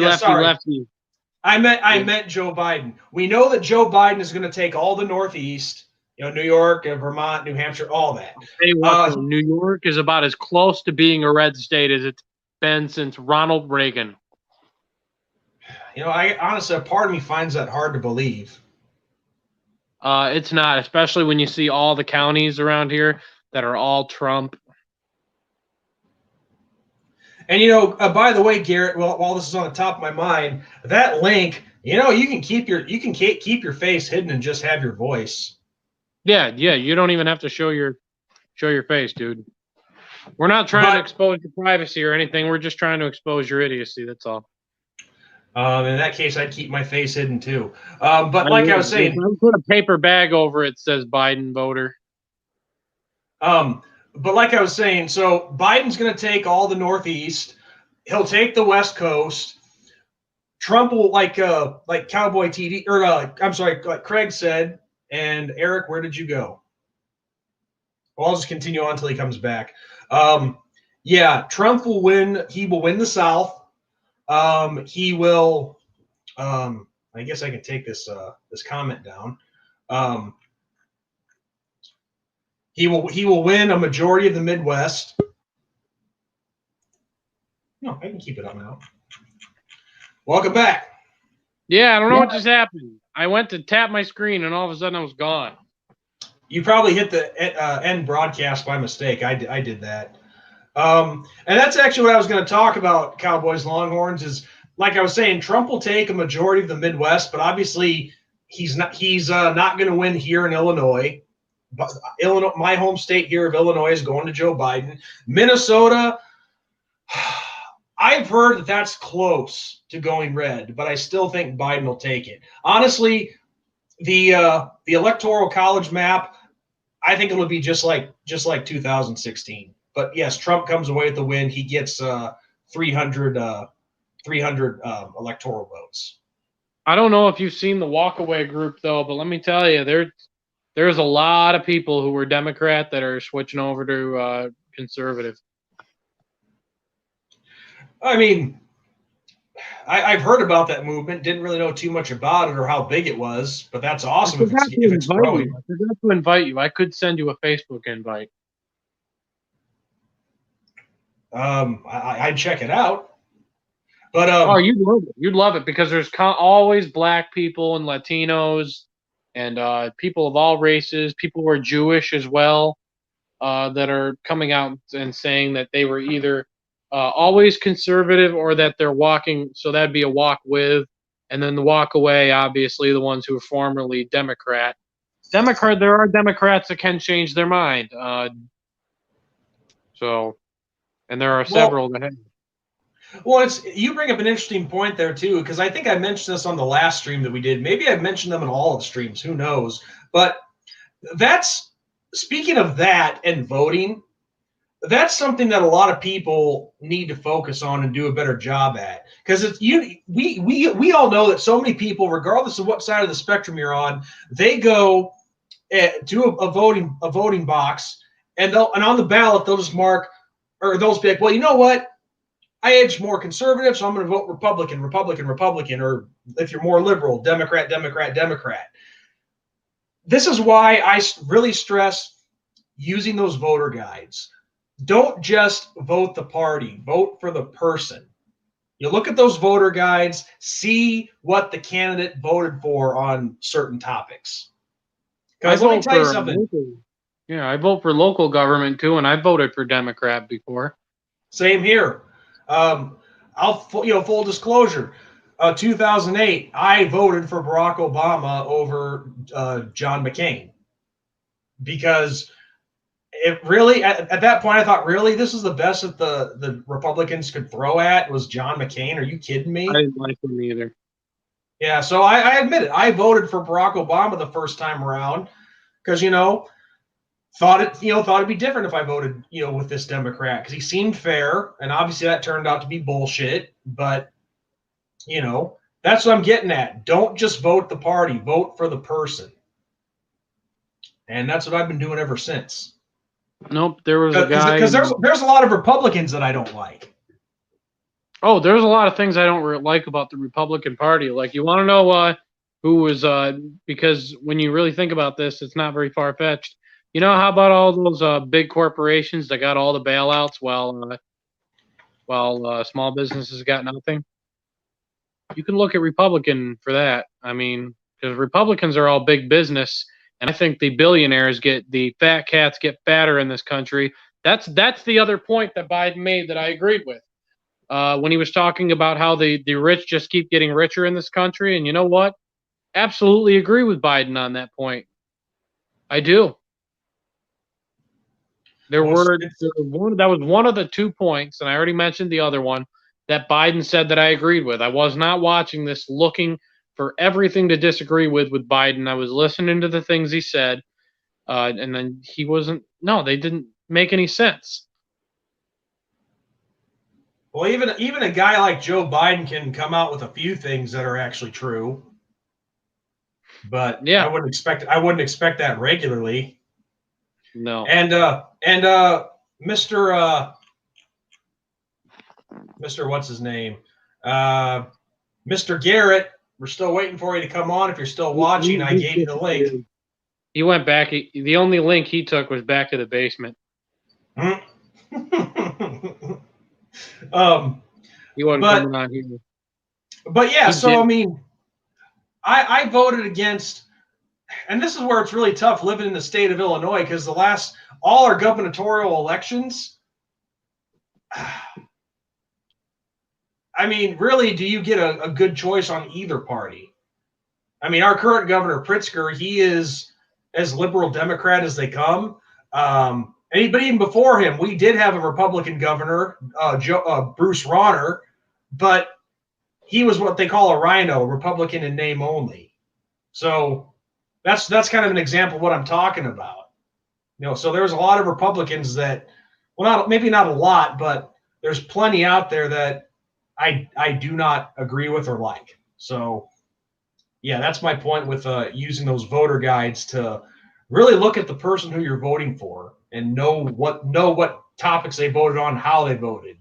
I meant Joe Biden. We know that Joe Biden is going to take all the Northeast. New York, Vermont, New Hampshire, all that. New York is about as close to being a red state as it's been since Ronald Reagan. I honestly, a part of me finds that hard to believe. It's not, especially when you see all the counties around here that are all Trump. And by the way, Garrett, while this is on the top of my mind, that link, you can keep your face hidden and just have your voice. Yeah, you don't even have to show your face, dude. We're not trying to expose your privacy or anything. We're just trying to expose your idiocy. That's all. In that case, I'd keep my face hidden too. But like I was saying, put a paper bag over it says Biden voter. But like I was saying, so Biden's going to take all the Northeast. He'll take the West Coast. Trump will like Cowboy TD like Craig said. And Eric, where did you go? Well, I'll just continue on until he comes back. Trump will win. He will win the South. He will. I guess I can take this comment down. He will win a majority of the Midwest. No, I can keep it on now. Welcome back. Yeah, I don't know what just happened. I went to tap my screen, and all of a sudden I was gone. You probably hit the end broadcast by mistake. I did that. And that's actually what I was going to talk about, Cowboys Longhorns, is like I was saying, Trump will take a majority of the Midwest, but obviously he's not going to win here in Illinois. But Illinois, my home state here of Illinois, is going to Joe Biden. Minnesota, I've heard that that's close to going red, but I still think Biden will take it. Honestly, the electoral college map, I think it'll be just like 2016. But yes, Trump comes away with the win. He gets 300 electoral votes. I don't know if you've seen the walkaway group though, but let me tell you, there's a lot of people who were Democrat that are switching over to conservative. I mean, I've heard about that movement. Didn't really know too much about it or how big it was, but that's I awesome forgot to if it's invite you. growing. I forgot to invite you. I could send you a Facebook invite. I'd check it out. But Oh, you'd love it. You'd love it because there's always black people and Latinos and people of all races, people who are Jewish as well, that are coming out and saying that they were either always conservative or that they're walking. So that'd be a walk with, and then the walk away, obviously, the ones who were formerly Democrat. There are Democrats that can change their mind. And there are well, several that have. well, it's you bring up an interesting point there too, because I think I mentioned this on the last stream that we did. Maybe I've mentioned them in all of the streams. Who knows? But that's speaking of that and voting. That's something that a lot of people need to focus on and do a better job at, because it's we all know that so many people, regardless of what side of the spectrum you're on, they go to a voting box, and on the ballot they'll just mark, or they'll just be like, well, you know what, I edge more conservative, so I'm going to vote Republican, Republican, Republican, or if you're more liberal, Democrat, Democrat, Democrat. This is why I really stress using those voter guides. Don't just vote the party, vote for the person. You look at those voter guides, see what the candidate voted for on certain topics. Because let me tell you something. I vote for local government too, and I voted for Democrat before. Same here. Full disclosure. 2008, I voted for Barack Obama over John McCain, because it really at that point I thought, really, this is the best that the Republicans could throw at was John McCain. Are you kidding me? I didn't like him either. Yeah, so I admit it. I voted for Barack Obama the first time around because thought it'd be different if I voted with this Democrat, because he seemed fair, and obviously that turned out to be bullshit. But that's what I'm getting at. Don't just vote the party, vote for the person, and that's what I've been doing ever since. Nope, there was a guy. Because there's a lot of Republicans that I don't like. Oh, there's a lot of things I don't like about the Republican Party. Like, you want to know who was because when you really think about this, it's not very far fetched. You know, how about all those big corporations that got all the bailouts while small businesses got nothing? You can look at Republican for that. I mean, because Republicans are all big business, and I think the fat cats get fatter in this country. That's the other point that Biden made that I agreed with. When he was talking about how the rich just keep getting richer in this country. And you know what? Absolutely agree with Biden on that point. I do. That was one of the 2 points, and I already mentioned the other one, that Biden said that I agreed with. I was not watching this looking for everything to disagree with Biden. I was listening to the things he said, and then they didn't make any sense. Well, even a guy like Joe Biden can come out with a few things that are actually true, but yeah, I wouldn't expect that regularly. No. And Mr. What's his name? Mr. Garrett, we're still waiting for you to come on. If you're still watching, I gave you the link. He went back. The only link he took was back to the basement. He wasn't coming on here. But yeah, I mean, I voted against, and this is where it's really tough living in the state of Illinois, because all our gubernatorial elections, I mean, really, do you get a good choice on either party? I mean, our current governor, Pritzker, he is as liberal Democrat as they come. But even before him, we did have a Republican governor, Bruce Rauner, but he was what they call a rhino, Republican in name only. So that's kind of an example of what I'm talking about. So there's a lot of Republicans that, well, maybe not a lot, but there's plenty out there that I do not agree with or like. So yeah, that's my point with using those voter guides to really look at the person who you're voting for and know what topics they voted on, how they voted.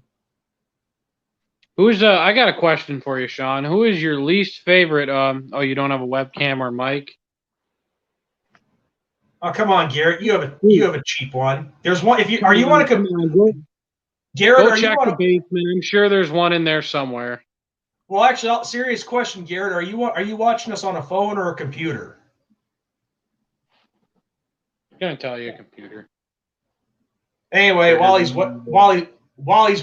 Who's I got a question for you, Sean. Who is your least favorite? Oh, you don't have a webcam or mic. Oh, come on, Garrett. You have a cheap one. There's one. If you are you want to Garrett, Go are you check on the a, basement. I'm sure there's one in there somewhere. well, actually, serious question, Garrett. Are you watching us on a phone or a computer? I'm gonna tell you a computer. Anyway, while he's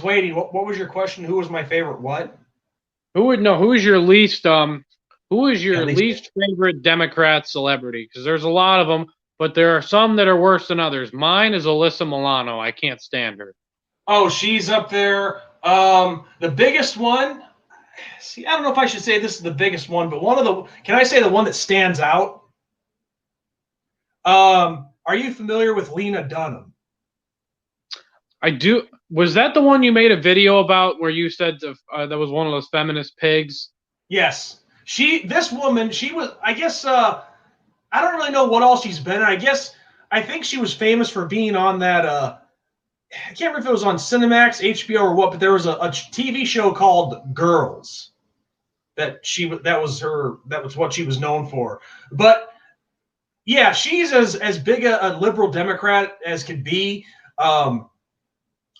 waiting, what was your question? Who was my favorite? What? Who is your least who is your At least. least favorite Democrat celebrity? Because there's a lot of them, but there are some that are worse than others. Mine is Alyssa Milano. I can't stand her. Oh, she's up there. The biggest one. See, I don't know if I should say this is the biggest one, but can I say the one that stands out? Are you familiar with Lena Dunham? I do. Was that the one you made a video about where you said that was one of those feminist pigs? Yes. This woman, she was, I guess, I don't really know what all she's been in. I think she was famous for being on that, I can't remember if it was on Cinemax, HBO, or what, but there was a TV show called Girls that that was what she was known for. But yeah, she's as big a liberal Democrat as could be.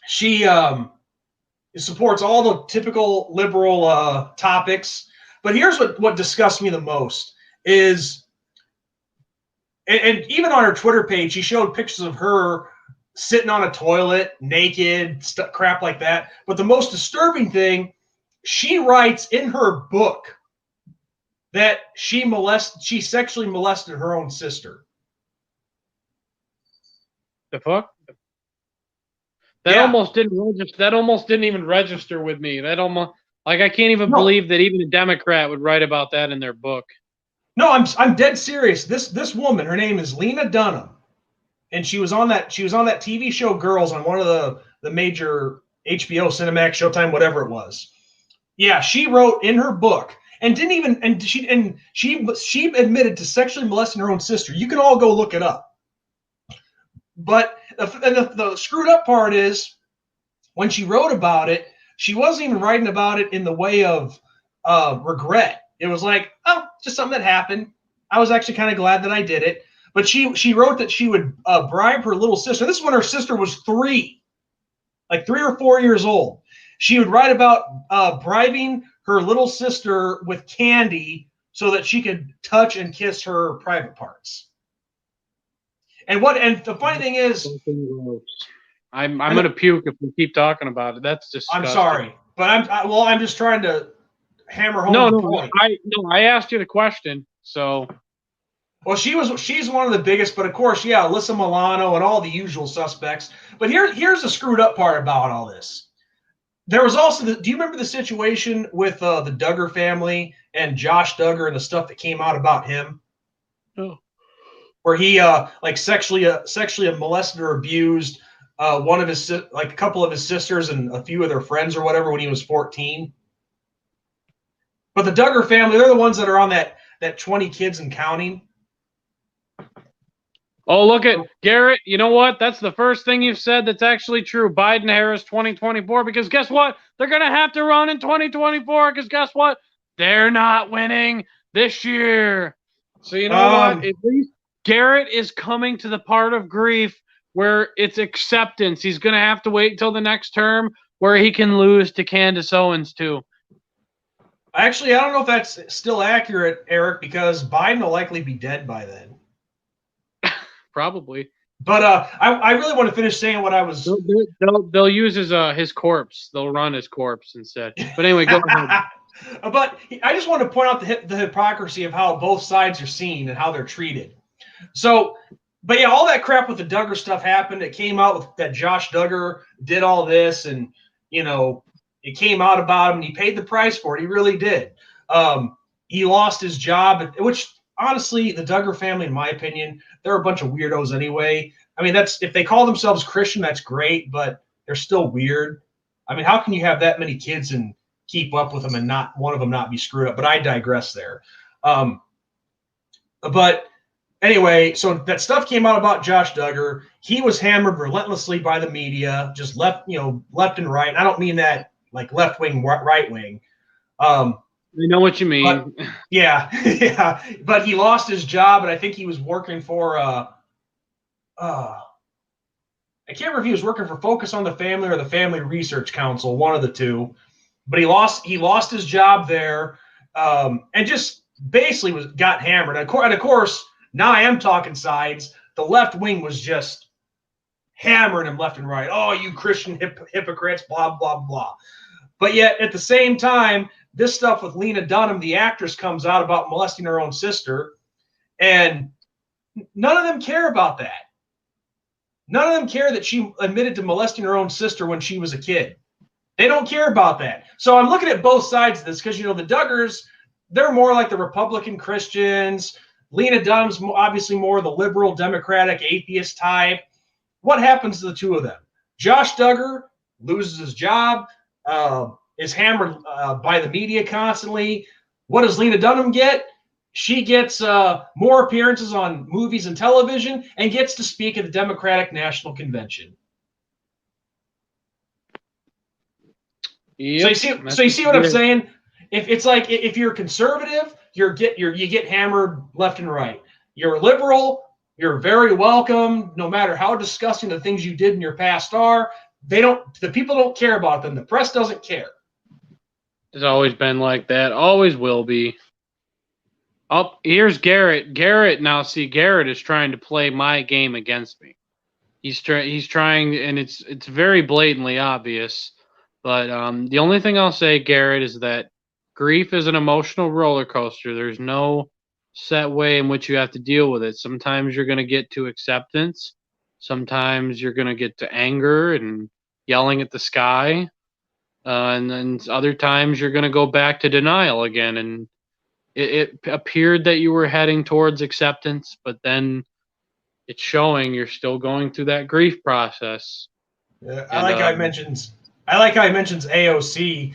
She supports all the typical liberal topics. But here's what disgusts me the most is, and even on her Twitter page, she showed pictures of her sitting on a toilet, naked, crap like that. But the most disturbing thing, she writes in her book that she sexually molested her own sister. The fuck? That almost didn't register. That almost didn't even register with me. That almost I can't even believe that even a Democrat would write about that in their book. No, I'm dead serious. This woman, her name is Lena Dunham, and she was on that TV show Girls on one of the major HBO, Cinemax, Showtime, whatever it was. Yeah, she wrote in her book and she admitted to sexually molesting her own sister. You can all go look it up. But the screwed up part is when she wrote about it, she wasn't even writing about it in the way of regret. It was like, oh, just something that happened. I was actually kind of glad that I did it. But she wrote that she would bribe her little sister. This is when her sister was 3 or 4 years old. She would write about bribing her little sister with candy so that she could touch and kiss her private parts. And the funny thing is, I'm gonna puke if we keep talking about it. That's disgusting. I'm sorry, but I'm just trying to hammer home the point. I asked you the question, so. Well, she's one of the biggest, but of course, yeah, Alyssa Milano and all the usual suspects. But here's the screwed up part about all this. There was also do you remember the situation with the Duggar family and Josh Duggar and the stuff that came out about him? Oh. Where he sexually molested or abused one of his a couple of his sisters and a few of their friends or whatever when he was 14. But the Duggar family, they're the ones that are on that 20 kids and counting. Oh, look at Garrett. You know what? That's the first thing you've said that's actually true. Biden-Harris 2024, because guess what? They're going to have to run in 2024 because guess what? They're not winning this year. So you know what? At least Garrett is coming to the part of grief where it's acceptance. He's going to have to wait until the next term where he can lose to Candace Owens too. Actually, I don't know if that's still accurate, Eric, because Biden will likely be dead by then. Probably. But I really want to finish saying what I was. They'll use his corpse. They'll run his corpse instead. But anyway, go ahead. But I just want to point out the hypocrisy of how both sides are seen and how they're treated. So, but yeah, all that crap with the Duggar stuff happened. It came out with that Josh Duggar did all this, and it came out about him, and he paid the price for it. He really did. He lost his job, which. Honestly, the Duggar family, in my opinion, they're a bunch of weirdos anyway. I mean, if they call themselves Christian, that's great, but they're still weird. I mean, how can you have that many kids and keep up with them and not one of them not be screwed up? But I digress there. But anyway, so that stuff came out about Josh Duggar. He was hammered relentlessly by the media, just left and right. And I don't mean that like left wing, right wing. I know what you mean. Yeah, yeah. But he lost his job, and I think he was working for I can't remember if he was working for Focus on the Family or the Family Research Council, one of the two. But he lost his job there, and just basically got hammered. And of course, now I am talking sides. The left wing was just hammering him left and right. Oh, you Christian hypocrites, blah blah blah. But yet at the same time, this stuff with Lena Dunham, the actress, comes out about molesting her own sister, and none of them care about that. None of them care that she admitted to molesting her own sister when she was a kid. They don't care about that. So I'm looking at both sides of this because, the Duggars, they're more like the Republican Christians. Lena Dunham's obviously more the liberal, democratic, atheist type. What happens to the two of them? Josh Duggar loses his job, is hammered by the media constantly. What does Lena Dunham get? She gets more appearances on movies and television and gets to speak at the Democratic National Convention. Yep. So you see what I'm saying? If you're conservative, you get hammered left and right. You're liberal, you're very welcome, no matter how disgusting the things you did in your past are. The people don't care about them. The press doesn't care. It's always been like that. Always will be. Oh, here's Garrett. Garrett is trying to play my game against me. He's trying, and it's very blatantly obvious. But the only thing I'll say, Garrett, is that grief is an emotional roller coaster. There's no set way in which you have to deal with it. Sometimes you're going to get to acceptance. Sometimes you're going to get to anger and yelling at the sky. And then other times you're going to go back to denial again. And it appeared that you were heading towards acceptance, but then it's showing you're still going through that grief process. I like how he mentions AOC.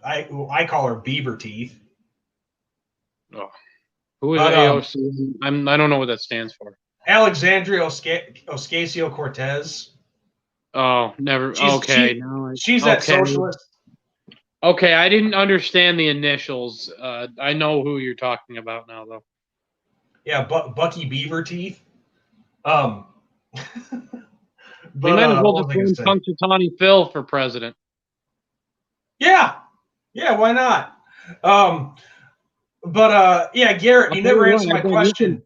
I call her Beaver Teeth. Oh. Who is AOC? I don't know what that stands for. Alexandria Ocasio-Cortez. Oh, never. She's that socialist. Okay, I didn't understand the initials. I know who you're talking about now, though. Yeah, Bucky Beaver Teeth. But, we might as well just put Punxsutawney Phil for president. Yeah, why not? Yeah, Garrett, you never answered my question.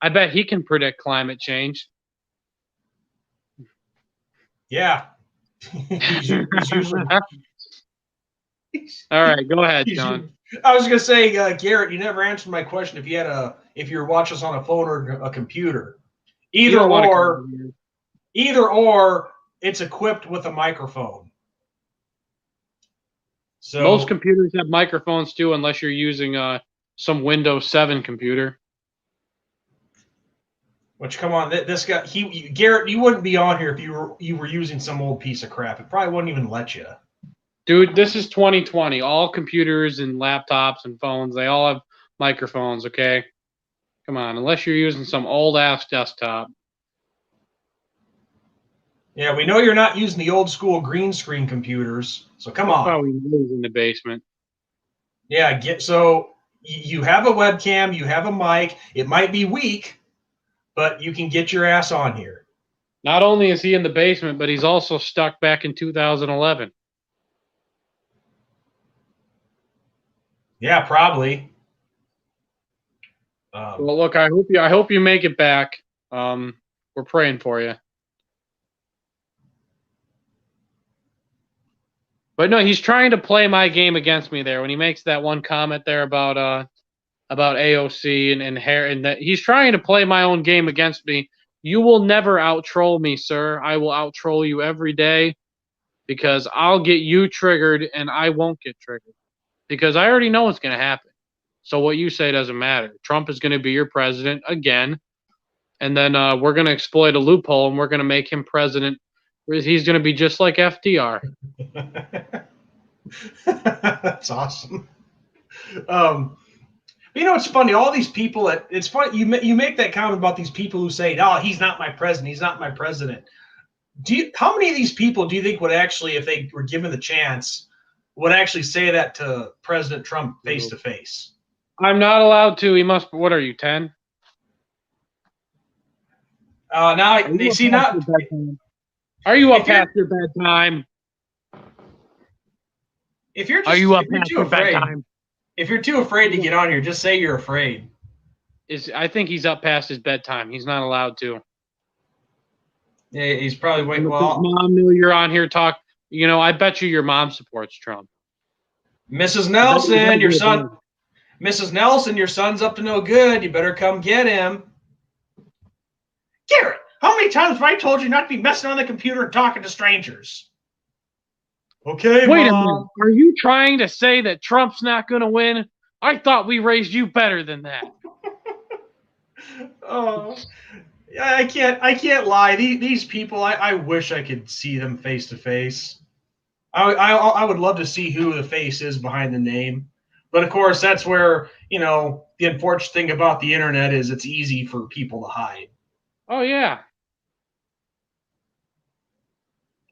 I bet he can predict climate change. Yeah, he's usually. All right, go ahead, John. I was going to say, Garrett, you never answered my question. If you were watching us on a phone or a computer, either or, it's equipped with a microphone. So most computers have microphones too, unless you're using some Windows 7 computer. Which, come on, this guy, Garrett, you wouldn't be on here if you were using some old piece of crap. It probably wouldn't even let you. Dude, this is 2020. All computers and laptops and phones, they all have microphones, okay? Come on, unless you're using some old-ass desktop. Yeah, we know you're not using the old-school green screen computers, so come on. Probably in the basement. Yeah, so you have a webcam, you have a mic. It might be weak, but you can get your ass on here. Not only is he in the basement, but he's also stuck back in 2011. Yeah, probably. Well, look, I hope you make it back. We're praying for you. But no, he's trying to play my game against me there when he makes that one comment there about AOC and hair, and that he's trying to play my own game against me. You will never out-troll me, sir. I will out-troll you every day because I'll get you triggered and I won't get triggered. Because I already know what's going to happen. So what you say doesn't matter. Trump is going to be your president again. And then we're going to exploit a loophole and we're going to make him president. He's going to be just like FDR. That's awesome. It's funny. All these people, it's funny. You make that comment about these people who say, "Oh, he's not my president. He's not my president." How many of these people do you think would actually, if they were given the chance, would actually say that to President Trump face to face? I'm not allowed to. He must. What are you, 10? Now they see now. Are you up past your bedtime? If you're Are you up if you're past too your afraid, bedtime? if you're too afraid to get on here, just say you're afraid. I think he's up past his bedtime. He's not allowed to. Yeah, he's probably waiting. Well, mom knew you're on here. Talk. You know, I bet you your mom supports Trump. Mrs. Nelson, your son. Mrs. Nelson, your son's up to no good. You better come get him. Garrett, how many times have I told you not to be messing on the computer and talking to strangers? Okay, wait Mom. a minute. Are you trying to say that Trump's not going to win? I thought we raised you better than that. Oh, I can't lie. These people, I wish I could see them face to face. I would love to see who the face is behind the name. But of course, that's where, the unfortunate thing about the internet is it's easy for people to hide. Oh, yeah.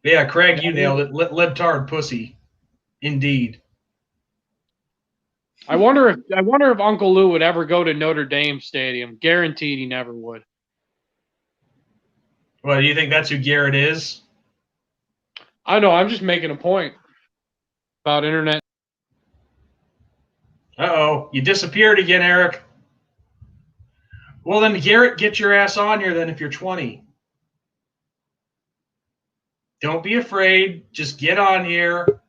Yeah, Craig, you nailed it. Libtard pussy. Indeed. I wonder if Uncle Lou would ever go to Notre Dame Stadium. Guaranteed he never would. Well, do you think that's who Garrett is? I know. I'm just making a point about internet. Uh-oh. You disappeared again, Eric. Well, then, Garrett, get your ass on here then if you're 20. Don't be afraid. Just get on here.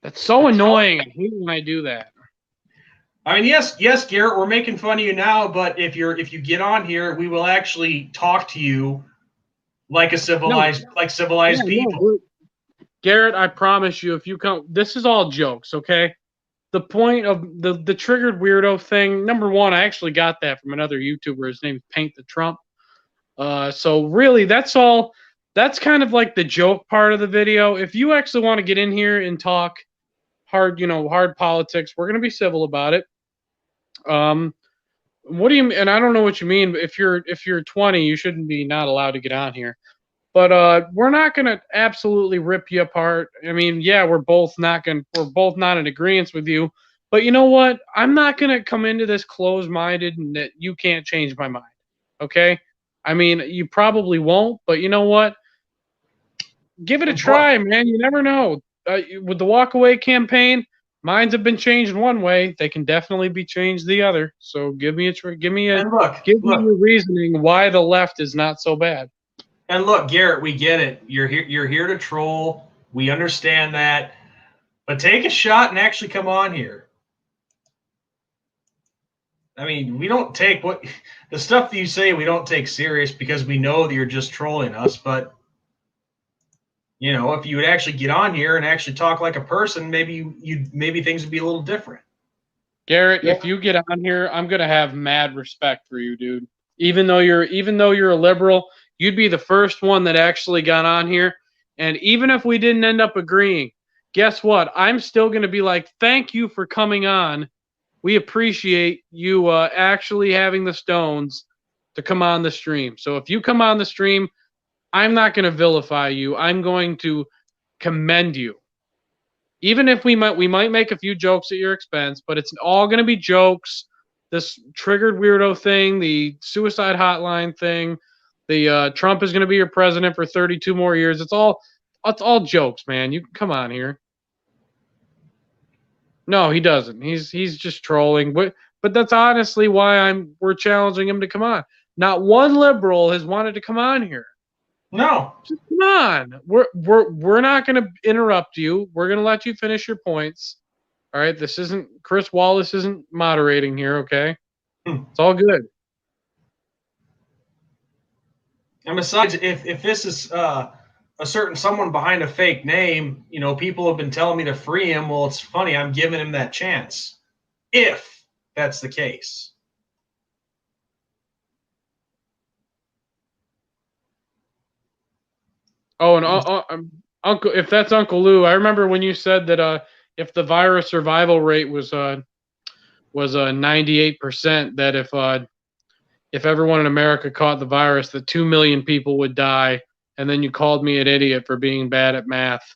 That's so annoying. I hate when I do that. I mean, yes, Garrett, we're making fun of you now, but if you get on here, we will actually talk to you like civilized people. No. Garrett, I promise you, if you come, this is all jokes, okay? The point of the triggered weirdo thing, number one, I actually got that from another YouTuber. His name is Paint the Trump. So really, that's all. That's kind of like the joke part of the video. If you actually want to get in here and talk hard politics, we're gonna be civil about it. What do you? And I don't know what you mean. If you're 20, you shouldn't be not allowed to get on here. But we're not gonna absolutely rip you apart. I mean, yeah, we're both not in agreement with you. But you know what? I'm not gonna come into this closed-minded and that you can't change my mind. Okay? I mean, you probably won't, but you know what? Give it a try, man. You never know. With the walkaway campaign, minds have been changed one way. They can definitely be changed the other. So give me your reasoning why the left is not so bad. And look, Garrett, we get it. You're here to troll. We understand that. But take a shot and actually come on here. I mean, we don't take the stuff that you say, we don't take serious because we know that you're just trolling us. But, if you would actually get on here and actually talk like a person, maybe things would be a little different. Garrett, if you get on here, I'm going to have mad respect for you, dude. Even though you're a liberal, you'd be the first one that actually got on here. And even if we didn't end up agreeing, guess what? I'm still going to be like, thank you for coming on. We appreciate you actually having the stones to come on the stream. So if you come on the stream, I'm not going to vilify you. I'm going to commend you. Even if we might make a few jokes at your expense, but it's all going to be jokes. This triggered weirdo thing, the suicide hotline thing, the Trump is going to be your president for 32 more years. It's all jokes, man. You can come on here. No, he doesn't. He's just trolling. But that's honestly why we're challenging him to come on. Not one liberal has wanted to come on here. No. Just come on. We're not going to interrupt you. We're going to let you finish your points. All right. This isn't Chris Wallace isn't moderating here. Okay. It's all good. And besides, if this is a certain someone behind a fake name, people have been telling me to free him. Well, it's funny. I'm giving him that chance. If that's the case. Oh, and Uncle, if that's Uncle Lou, I remember when you said that if the virus survival rate was 98%, that if everyone in America caught the virus, that 2 million people would die, and then you called me an idiot for being bad at math.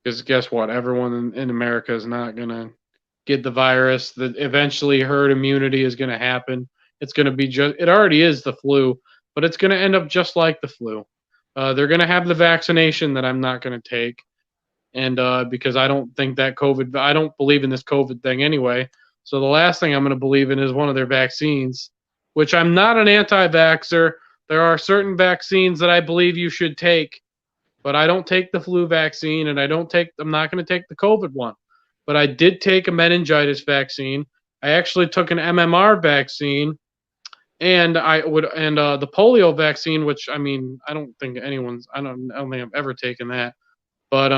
Because guess what? Everyone in America is not going to get the virus. That eventually herd immunity is going to happen. It's going to be it already is the flu, but it's going to end up just like the flu. They're going to have the vaccination that I'm not going to take. And because I don't think that I don't believe in this COVID thing anyway. So the last thing I'm going to believe in is one of their vaccines, which I'm not an anti-vaxxer. There are certain vaccines that I believe you should take, but I don't take the flu vaccine, and I'm not going to take the COVID one. But I did take a meningitis vaccine. I actually took an MMR vaccine, and the polio vaccine, which I mean, I don't think think I've ever taken that. But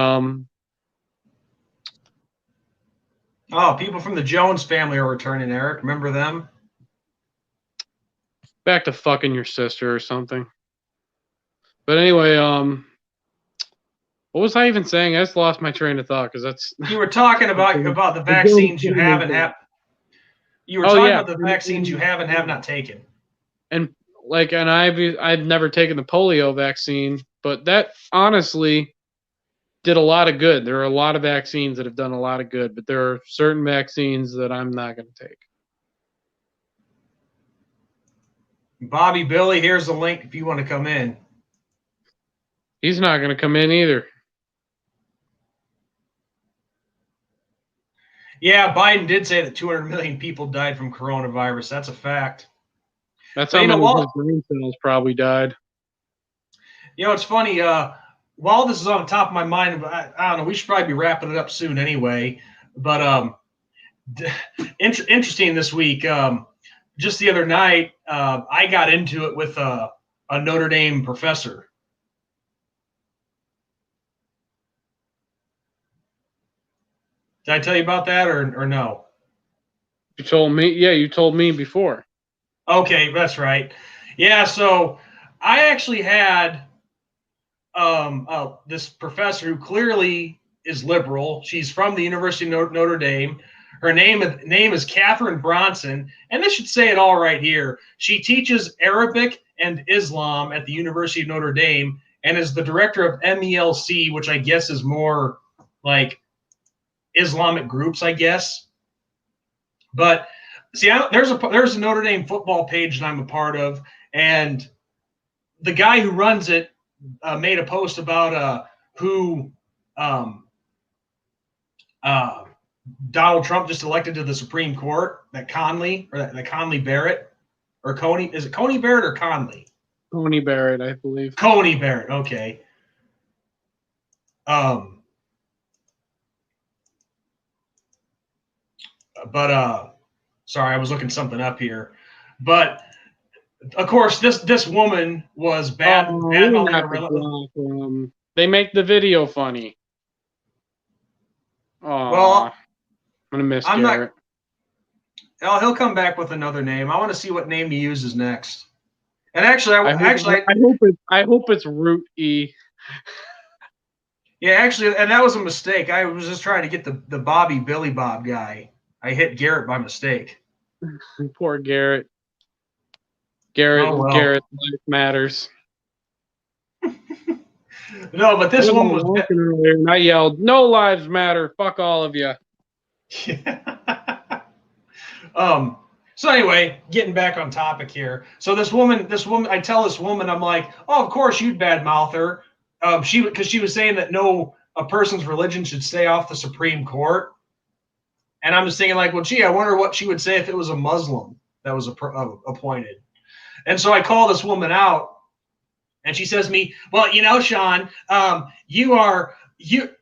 oh, people from the Jones family are returning, Eric. Remember them? Back to fucking your sister or something. But anyway, what was I even saying? I just lost my train of thought because that's. You were talking about the vaccines you haven't had. You were talking about the vaccines you have not taken. And I've never taken the polio vaccine, but that honestly did a lot of good. There are a lot of vaccines that have done a lot of good, but there are certain vaccines that I'm not going to take. Bobby Billy, here's the link if you want to come in. He's not going to come in either. Yeah, Biden did say that 200 million people died from coronavirus. That's a fact. That's how many of his brain cells probably died. You know, it's funny. While this is on the top of my mind, I don't know. We should probably be wrapping it up soon anyway. But interesting this week. Just the other night, I got into it with a Notre Dame professor. Did I tell you about that or no? You told me. Yeah, you told me before. Okay, that's right. Yeah, so I actually had this professor who clearly is liberal. She's from the University of Notre Dame. Her name is Catherine Bronson, and this should say it all right here. She teaches Arabic and Islam at the University of Notre Dame and is the director of MELC, which I guess is more like Islamic groups, I guess. But see, there's a Notre Dame football page that I'm a part of, and the guy who runs it made a post about who Donald Trump just elected to the Supreme Court, that Conley Barrett, or Coney. Is it Coney Barrett or Conley? Coney Barrett, I believe. Coney Barrett. Okay. But sorry, I was looking something up here. But of course, this woman was bad. They make the video funny. Oh, well, I'm gonna miss Garrett. He'll come back with another name. I want to see what name he uses next. And actually, I hope it's Root E. Yeah, actually, and that was a mistake. I was just trying to get the Bobby Billy Bob guy. I hit Garrett by mistake. Poor Garrett. Garrett's life matters. No, but this one was earlier, and I yelled, "No lives matter! Fuck all of you!" Yeah. So anyway, getting back on topic here. So this woman, I tell this woman, I'm like, "Oh, of course you'd badmouth her." Because she was saying that a person's religion should stay off the Supreme Court. And I'm just thinking, like, well, gee, I wonder what she would say if it was a Muslim that was appointed. And so I call this woman out, and she says to me, "Well, you know, Sean, if you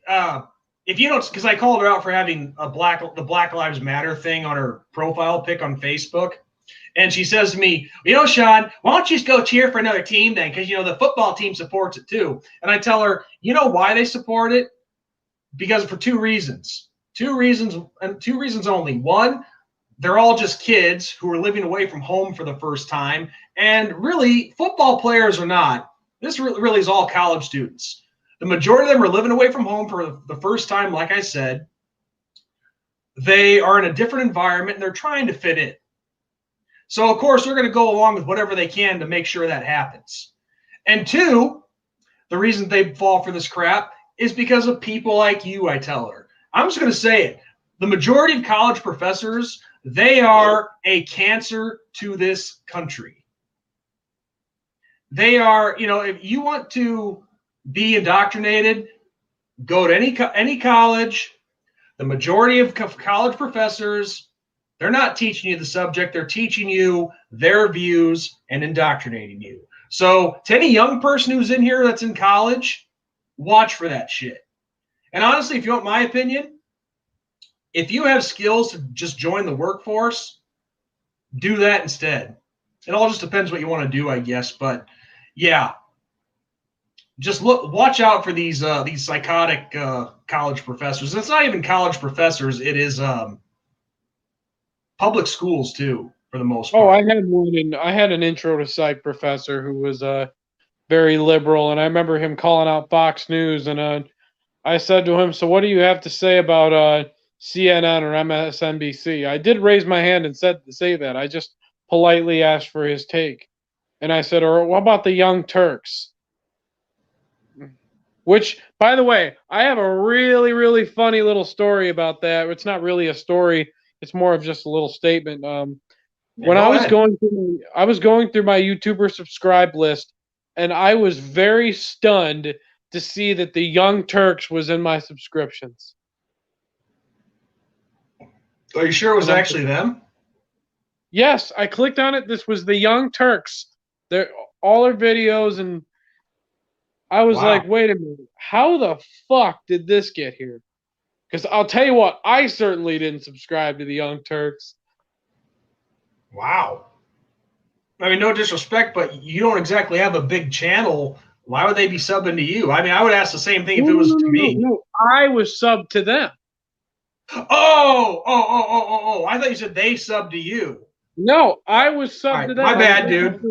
don't," because I called her out for having the Black Lives Matter thing on her profile pic on Facebook. And she says to me, "You know, Sean, why don't you just go cheer for another team then? Because, you know, the football team supports it too." And I tell her, you know why they support it? Because for two reasons. Two reasons only. One, they're all just kids who are living away from home for the first time. And really, football players are not. This really is all college students. The majority of them are living away from home for the first time, like I said. they are in a different environment and they're trying to fit in. So, of course, they're going to go along with whatever they can to make sure that happens. And two, the reason they fall for this crap is because of people like you, I tell her. I'm just going to say it. The majority of college professors, they are a cancer to this country. They are, if you want to be indoctrinated, go to any college. The majority of college professors, they're not teaching you the subject. They're teaching you their views and indoctrinating you. So to any young person who's in here that's in college, watch for that shit. And honestly, if you want my opinion, if you have skills to just join the workforce, do that instead. It all just depends what you want to do, I guess. But yeah, just watch out for these psychotic college professors. It's not even college professors. It is public schools too, for the most part. Oh, I had an intro to psych professor who was very liberal, and I remember him calling out Fox News, and I said to him, "So what do you have to say about CNN or MSNBC?" I did raise my hand and say that. I just politely asked for his take, and I said, "Or what about the Young Turks?" Which, by the way, I have a really, really funny little story about that. It's not really a story; it's more of just a little statement. When I was going through my YouTuber subscribe list, and I was very stunned to see that the Young Turks was in my subscriptions. Are you sure it was actually them? Yes, I clicked on it. This was the Young Turks. All their videos, and I was like, wait a minute, how the fuck did this get here? Because I'll tell you what, I certainly didn't subscribe to the Young Turks. Wow. I mean, no disrespect, but you don't exactly have a big channel. Why would they be subbing to you? I mean, I would ask the same thing if it was to me. No, I was subbed to them. Oh! I thought you said they subbed to you. No, I was subbed to them. My bad, dude.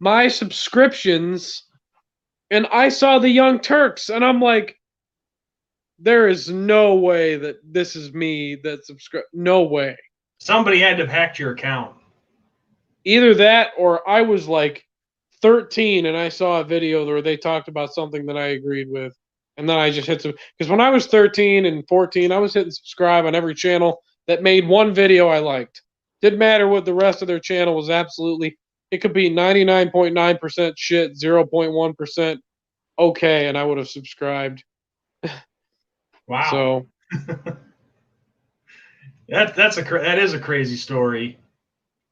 My subscriptions, and I saw the Young Turks, and I'm like, there is no way that this is me that subscribed. No way. Somebody had to have hacked your account. Either that, or I was like 13 and I saw a video where they talked about something that I agreed with, and then I just hit some. Because when I was 13 and 14, I was hitting subscribe on every channel that made one video I liked. Didn't matter what the rest of their channel was. Absolutely, it could be 99.9% shit, 0.1% okay, and I would have subscribed. Wow. So that is a crazy story.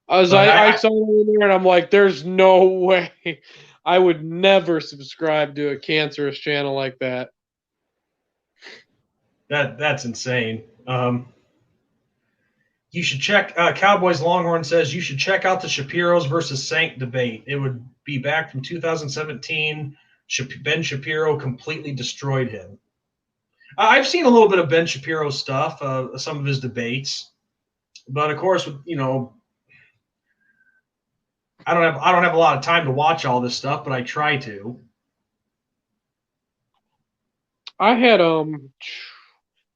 I saw it in there, and I'm like, there's no way I would never subscribe to a cancerous channel like that. That's insane. You should check. Cowboys Longhorn says you should check out the Shapiro's versus Sank debate. It would be back from 2017. Ben Shapiro completely destroyed him. I've seen a little bit of Ben Shapiro's stuff, some of his debates, but of course, I don't have a lot of time to watch all this stuff, but I try to. I had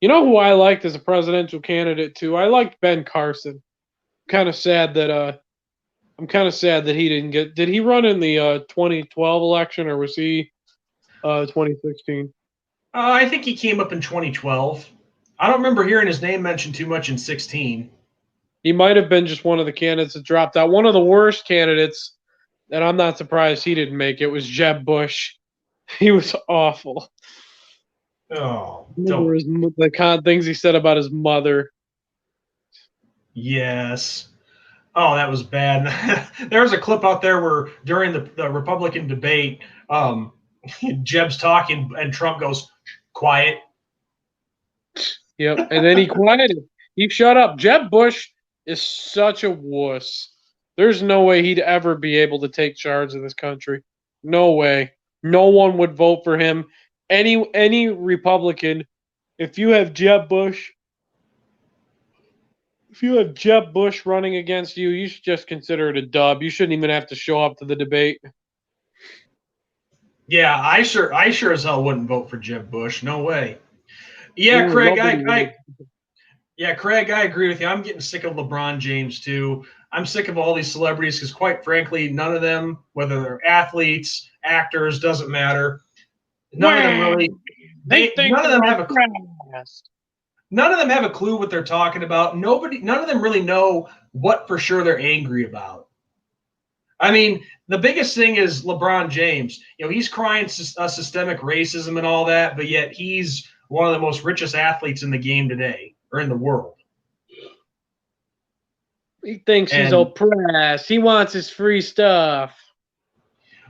you know who I liked as a presidential candidate too? I liked Ben Carson. I'm kind of sad that he didn't get. Did he run in the 2012 election, or was he 2016? I think he came up in 2012. I don't remember hearing his name mentioned too much in 16. He might have been just one of the candidates that dropped out. One of the worst candidates, and I'm not surprised he didn't make it, was Jeb Bush. He was awful. Oh, the things he said about his mother. Yes. Oh, that was bad. There's a clip out there where during the Republican debate, Jeb's talking and Trump goes, quiet. Yep, and then he quieted. He shut up. Jeb Bush is such a wuss. There's no way he'd ever be able to take charge of this country. No way. No one would vote for him. Any Republican, if you have Jeb Bush running against you, you should just consider it a dub. You shouldn't even have to show up to the debate. Yeah, I sure as hell wouldn't vote for Jeb Bush. No way. Yeah, Craig, Yeah, Craig, I agree with you. I'm getting sick of LeBron James too. I'm sick of all these celebrities because, quite frankly, none of them, whether they're athletes, actors, doesn't matter. None of them Well, really. they think None of they're them all have a. fast. None of them have a clue what they're talking about. None of them really know what for sure they're angry about. I mean, the biggest thing is LeBron James. He's crying systemic racism and all that, but yet he's one of the most richest athletes in the game today or in the world. He thinks he's And oppressed. He wants his free stuff.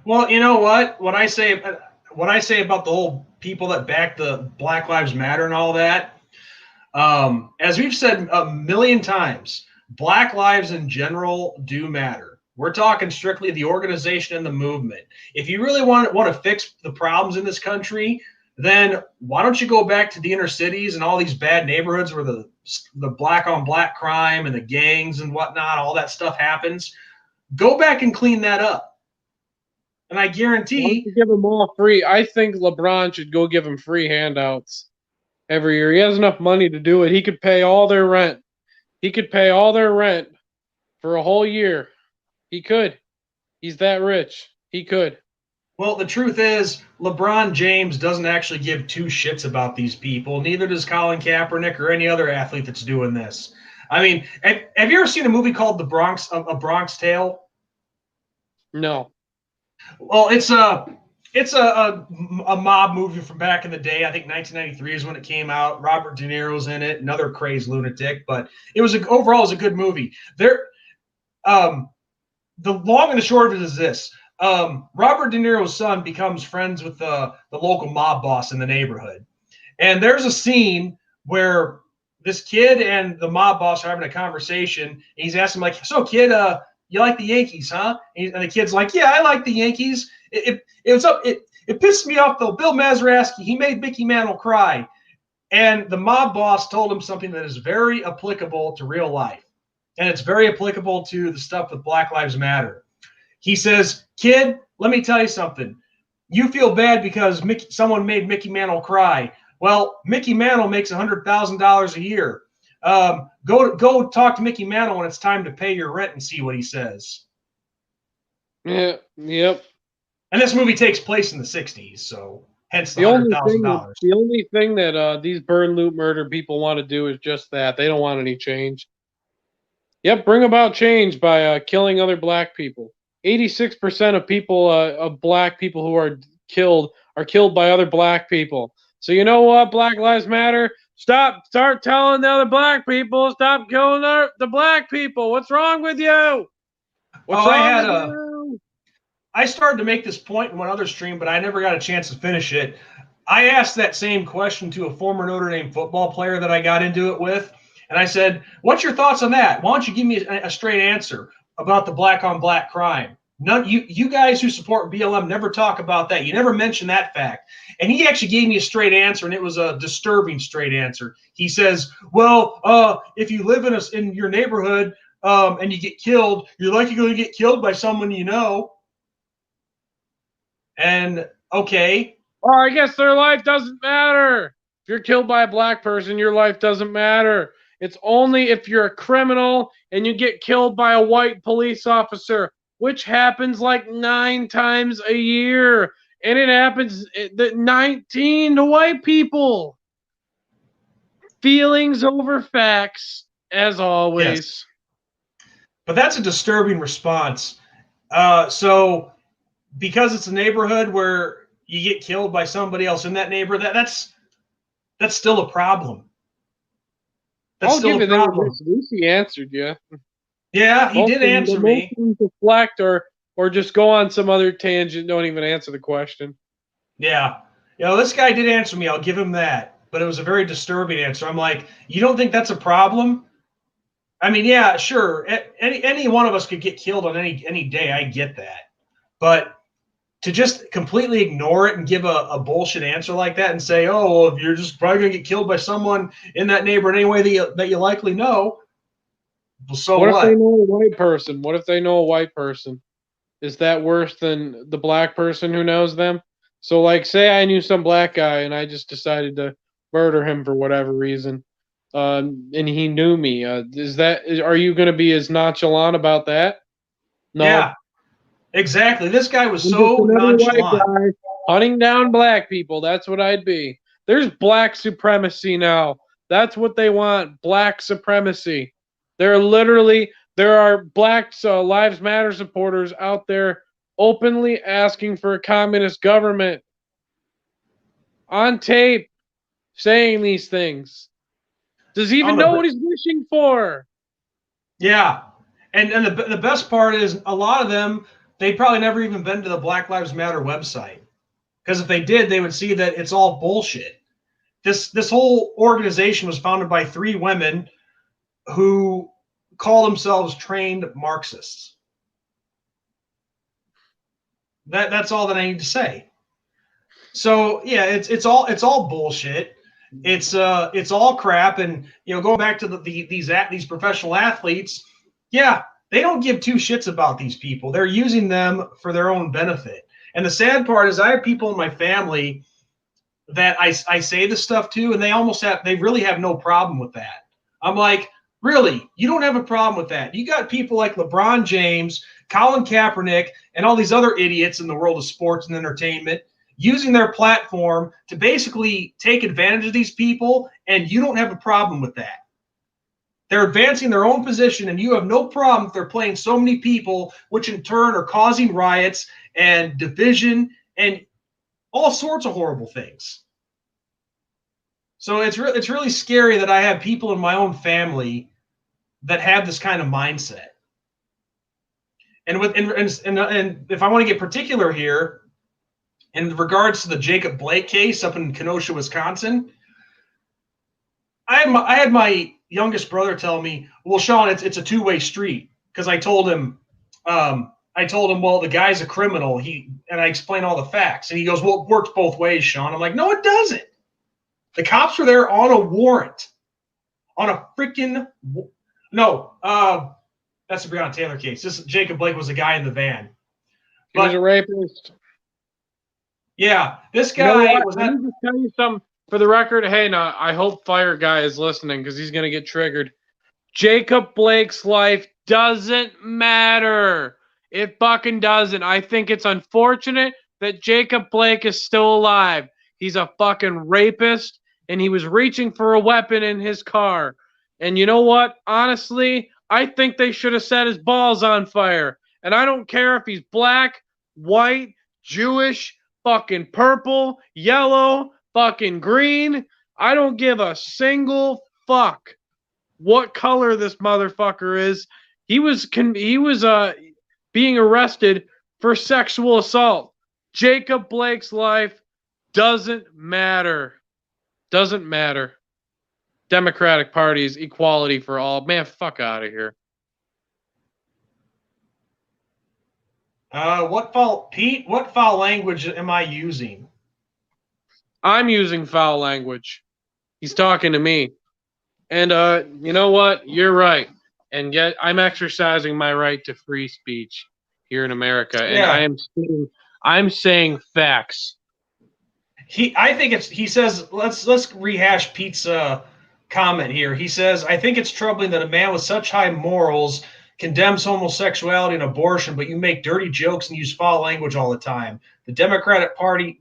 well, you know what? What I say about the whole people that back the Black Lives Matter and all that, as we've said a million times, Black lives in general do matter. We're talking strictly the organization and the movement. If you really want to fix the problems in this country, then why don't you go back to the inner cities and all these bad neighborhoods where the black on black crime and the gangs and whatnot, all that stuff happens. Go back and clean that up. And I Why don't guarantee you give them all free? I think LeBron should go give them free handouts every year. He has enough money to do it. He could pay all their rent. He could pay all their rent for a whole year. He could. He's that rich. He could. Well, the truth is, LeBron James doesn't actually give two shits about these people. Neither does Colin Kaepernick or any other athlete that's doing this. I mean, have you ever seen a movie called The Bronx, A Bronx Tale? No. Well, it's a mob movie from back in the day. I think 1993 is when it came out. Robert De Niro's in it, another crazed lunatic, but overall it was a good movie. The long and the short of it is this. Robert De Niro's son becomes friends with the local mob boss in the neighborhood. And there's a scene where this kid and the mob boss are having a conversation. And he's asking, like, so, kid, you like the Yankees, huh? And the kid's like, yeah, I like the Yankees. It pissed me off, though. Bill Mazeroski, he made Mickey Mantle cry. And the mob boss told him something that is very applicable to real life. And it's very applicable to the stuff with Black Lives Matter. He says, kid, let me tell you something. You feel bad because someone made Mickey Mantle cry. Well, Mickey Mantle makes $100,000 a year. Go talk to Mickey Mantle when it's time to pay your rent and see what he says. Yeah. Yep. And this movie takes place in the 60s, so hence the The $100,000. only thing that these burn, loot, murder people want to do is just that. They don't want any change. Yep, bring about change by killing other black people. 86% of people, of black people who are killed by other black people. So you know what, Black Lives Matter? Start telling the other black people, stop killing the black people. What's wrong with you? What's wrong with you? I started to make this point in one other stream, but I never got a chance to finish it. I asked that same question to a former Notre Dame football player that I got into it with. And I said, what's your thoughts on that? Why don't you give me a straight answer about the black on black crime? You guys who support BLM never talk about that. You never mention that fact. And he actually gave me a straight answer, and it was a disturbing straight answer. He says, well, if you live in your neighborhood and you get killed, you're likely going to get killed by someone you know. And okay. Oh, I guess their life doesn't matter. If you're killed by a black person, your life doesn't matter. It's only if you're a criminal and you get killed by a white police officer, which happens like 9 times a year. And it happens 19 to white people. Feelings over facts, as always. Yes. But that's a disturbing response. So because it's a neighborhood where you get killed by somebody else in that neighborhood, that's still a problem. I'll give you that. At least he answered you. Yeah, he did answer me. Deflect or just go on some other tangent. Don't even answer the question. Yeah. This guy did answer me. I'll give him that. But it was a very disturbing answer. I'm like, you don't think that's a problem? I mean, yeah, sure. Any one of us could get killed on any day. I get that. But to just completely ignore it and give a bullshit answer like that and say, oh, well, you're just probably going to get killed by someone in that neighborhood anyway that you likely know. Well, so what? What if they know a white person? What if they know a white person? Is that worse than the black person who knows them? So, like, say I knew some black guy and I just decided to murder him for whatever reason. and he knew me. Are you going to be as nonchalant about that? No. Yeah, exactly. This guy was I'm just so another white nonchalant. guy hunting down black people. That's what I'd be. There's black supremacy now. That's what they want. Black supremacy. There are Black Lives Matter supporters out there openly asking for a communist government on tape saying these things. Does he even know what he's wishing for? Yeah. And the best part is a lot of them, they probably never even been to the Black Lives Matter website. Because if they did, they would see that it's all bullshit. This whole organization was founded by 3 women who call themselves trained Marxists. That's all that I need to say. So yeah, it's all bullshit. It's all crap. And going back to these professional athletes, yeah, they don't give 2 shits about these people. They're using them for their own benefit. And the sad part is I have people in my family that I say this stuff to, and they really have no problem with that. I'm like, really? You don't have a problem with that? You got people like LeBron James, Colin Kaepernick, and all these other idiots in the world of sports and entertainment using their platform to basically take advantage of these people, and you don't have a problem with that. They're advancing their own position, and you have no problem if they're playing so many people, which in turn are causing riots and division and all sorts of horrible things. So it's really scary that I have people in my own family that have this kind of mindset. And if I want to get particular here, in regards to the Jacob Blake case up in Kenosha, Wisconsin, I had my youngest brother tell me, "Well, Sean, it's a 2-way street," because I told him, well, the guy's a criminal. And I explained all the facts, and he goes, "Well, it works both ways, Sean." I'm like, "No, it doesn't. The cops were there on a warrant, on a freaking no. That's the Breonna Taylor case. This Jacob Blake was a guy in the van. He was a rapist. Yeah, this guy was. Let me just tell you something for the record. Hey, now I hope Fire Guy is listening because he's gonna get triggered. Jacob Blake's life doesn't matter. It fucking doesn't. I think it's unfortunate that Jacob Blake is still alive. He's a fucking rapist, and he was reaching for a weapon in his car. And you know what? Honestly, I think they should have set his balls on fire. And I don't care if he's black, white, Jewish, fucking purple, yellow, fucking green. I don't give a single fuck what color this motherfucker is. He was being arrested for sexual assault. Jacob Blake's life doesn't matter. Doesn't matter. Democratic Party's equality for all. Man, fuck out of here. What foul language am I using? I'm using foul language. He's talking to me. And you know what? You're right. And yet I'm exercising my right to free speech here in America. And Yeah. I'm saying facts. He says, let's rehash Pete's comment here. He says, "I think it's troubling that a man with such high morals condemns homosexuality and abortion, but you make dirty jokes and use foul language all the time. The Democratic Party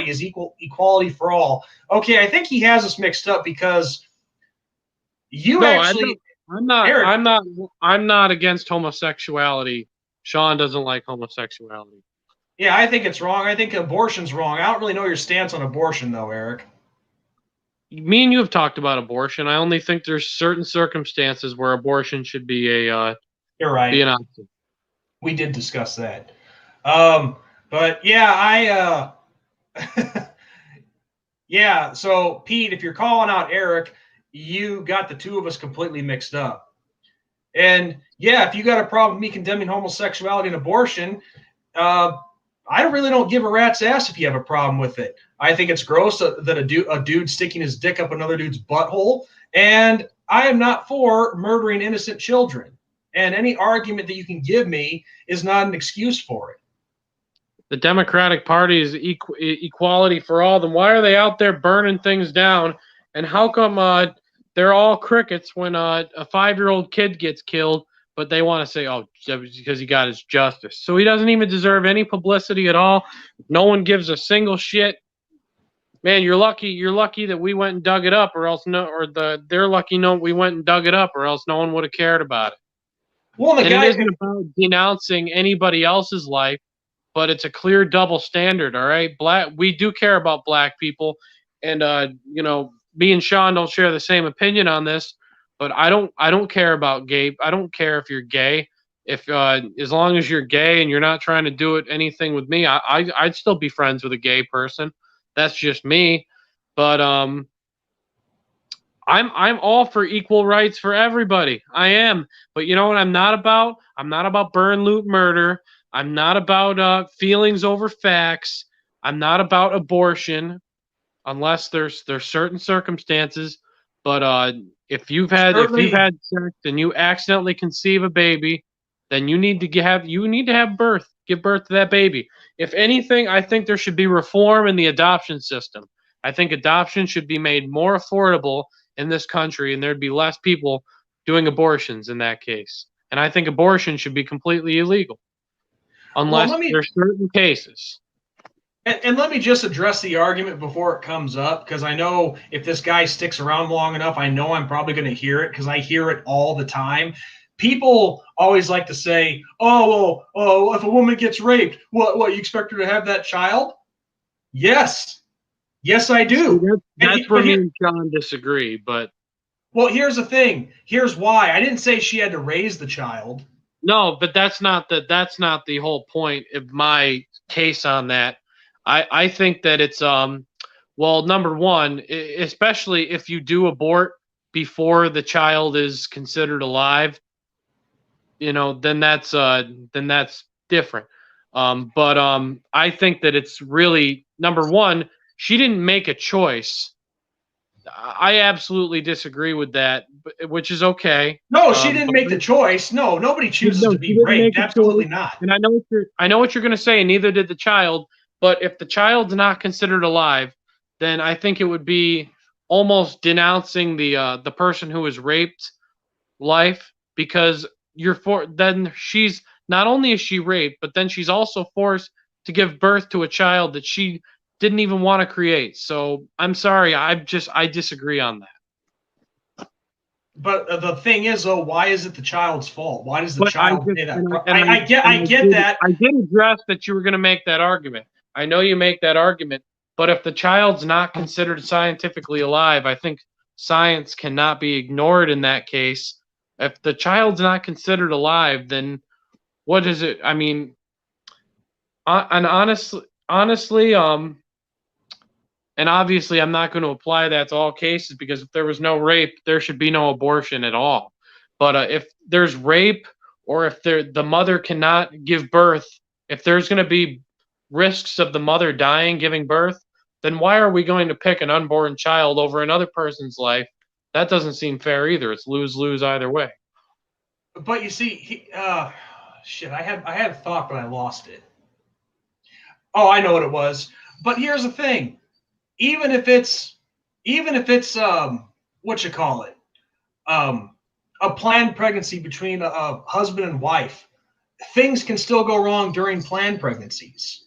is equality for all." Okay, I think he has us mixed up because I'm not against homosexuality. Sean doesn't like homosexuality. Yeah, I think it's wrong. I think abortion's wrong. I don't really know your stance on abortion, though, Eric. Me and you have talked about abortion. I only think there's certain circumstances where abortion should be You're right. Be an option. We did discuss that. But yeah, yeah. So Pete, if you're calling out Eric, you got the 2 of us completely mixed up. And yeah, if you got a problem with me condemning homosexuality and abortion, I really don't give a rat's ass if you have a problem with it. I think it's gross that a dude sticking his dick up another dude's butthole, and I am not for murdering innocent children. And any argument that you can give me is not an excuse for it. The Democratic Party is equality for all. Then why are they out there burning things down? And how come they're all crickets when a 5-year-old kid gets killed, but they want to say, oh, because he got his justice. So he doesn't even deserve any publicity at all. No one gives a single shit. Man, you're lucky. You're lucky that we went and dug it up, or else no, or they're lucky no, we went and dug it up, or else no one would have cared about it. Well, And it isn't about denouncing anybody else's life, but it's a clear double standard. All right, we do care about black people, and me and Sean don't share the same opinion on this, but I don't care about gay. I don't care if you're gay. If as long as you're gay and you're not trying to do anything with me, I'd still be friends with a gay person. That's just me. But I'm all for equal rights for everybody. I am. But you know what I'm not about? I'm not about burn, loot, murder. I'm not about feelings over facts. I'm not about abortion, unless there's certain circumstances. But if you've had sex and you accidentally conceive a baby, then you need to have birth. Give birth to that baby. If anything, I think there should be reform in the adoption system. I think adoption should be made more affordable in this country, and there'd be less people doing abortions in that case. And I think abortion should be completely illegal, unless there's certain cases. And let me just address the argument before it comes up, because I know if this guy sticks around long enough, I know I'm probably going to hear it, because I hear it all the time. People always like to say, oh, if a woman gets raped, what you expect her to have that child? Yes, I do. See, that's where me and John disagree. But well, here's the thing. Here's why. I didn't say she had to raise the child. No, but that's not the whole point of my case on that. I think that it's well, number one, especially if you do abort before the child is considered alive, then that's different. But I think that it's really, number one, she didn't make a choice. I absolutely disagree with that, which is okay. No, she didn't make the choice. No, nobody chooses to be raped. Absolutely not. And I know what you're going to say, and neither did the child. But if the child's not considered alive, then I think it would be almost denouncing the person who was raped life, because then she's not only is she raped, but then she's also forced to give birth to a child that she didn't even want to create. So I'm sorry, I disagree on that. But the thing is, though, why is it the child's fault? Why does the child pay that? I get that. I did address that you were going to make that argument. I know you make that argument, but if the child's not considered scientifically alive, I think science cannot be ignored in that case. If the child's not considered alive, then what is it? I mean, and honestly, and obviously I'm not going to apply that to all cases, because if there was no rape, there should be no abortion at all. But if there's rape, or if the mother cannot give birth, if there's going to be risks of the mother dying giving birth, then why are we going to pick an unborn child over another person's life? That doesn't seem fair either. It's lose-lose either way. But you see, shit, I had a thought, but I lost it. Oh, I know what it was. But here's the thing. Even if it's what you call it, a planned pregnancy between a husband and wife, things can still go wrong during planned pregnancies.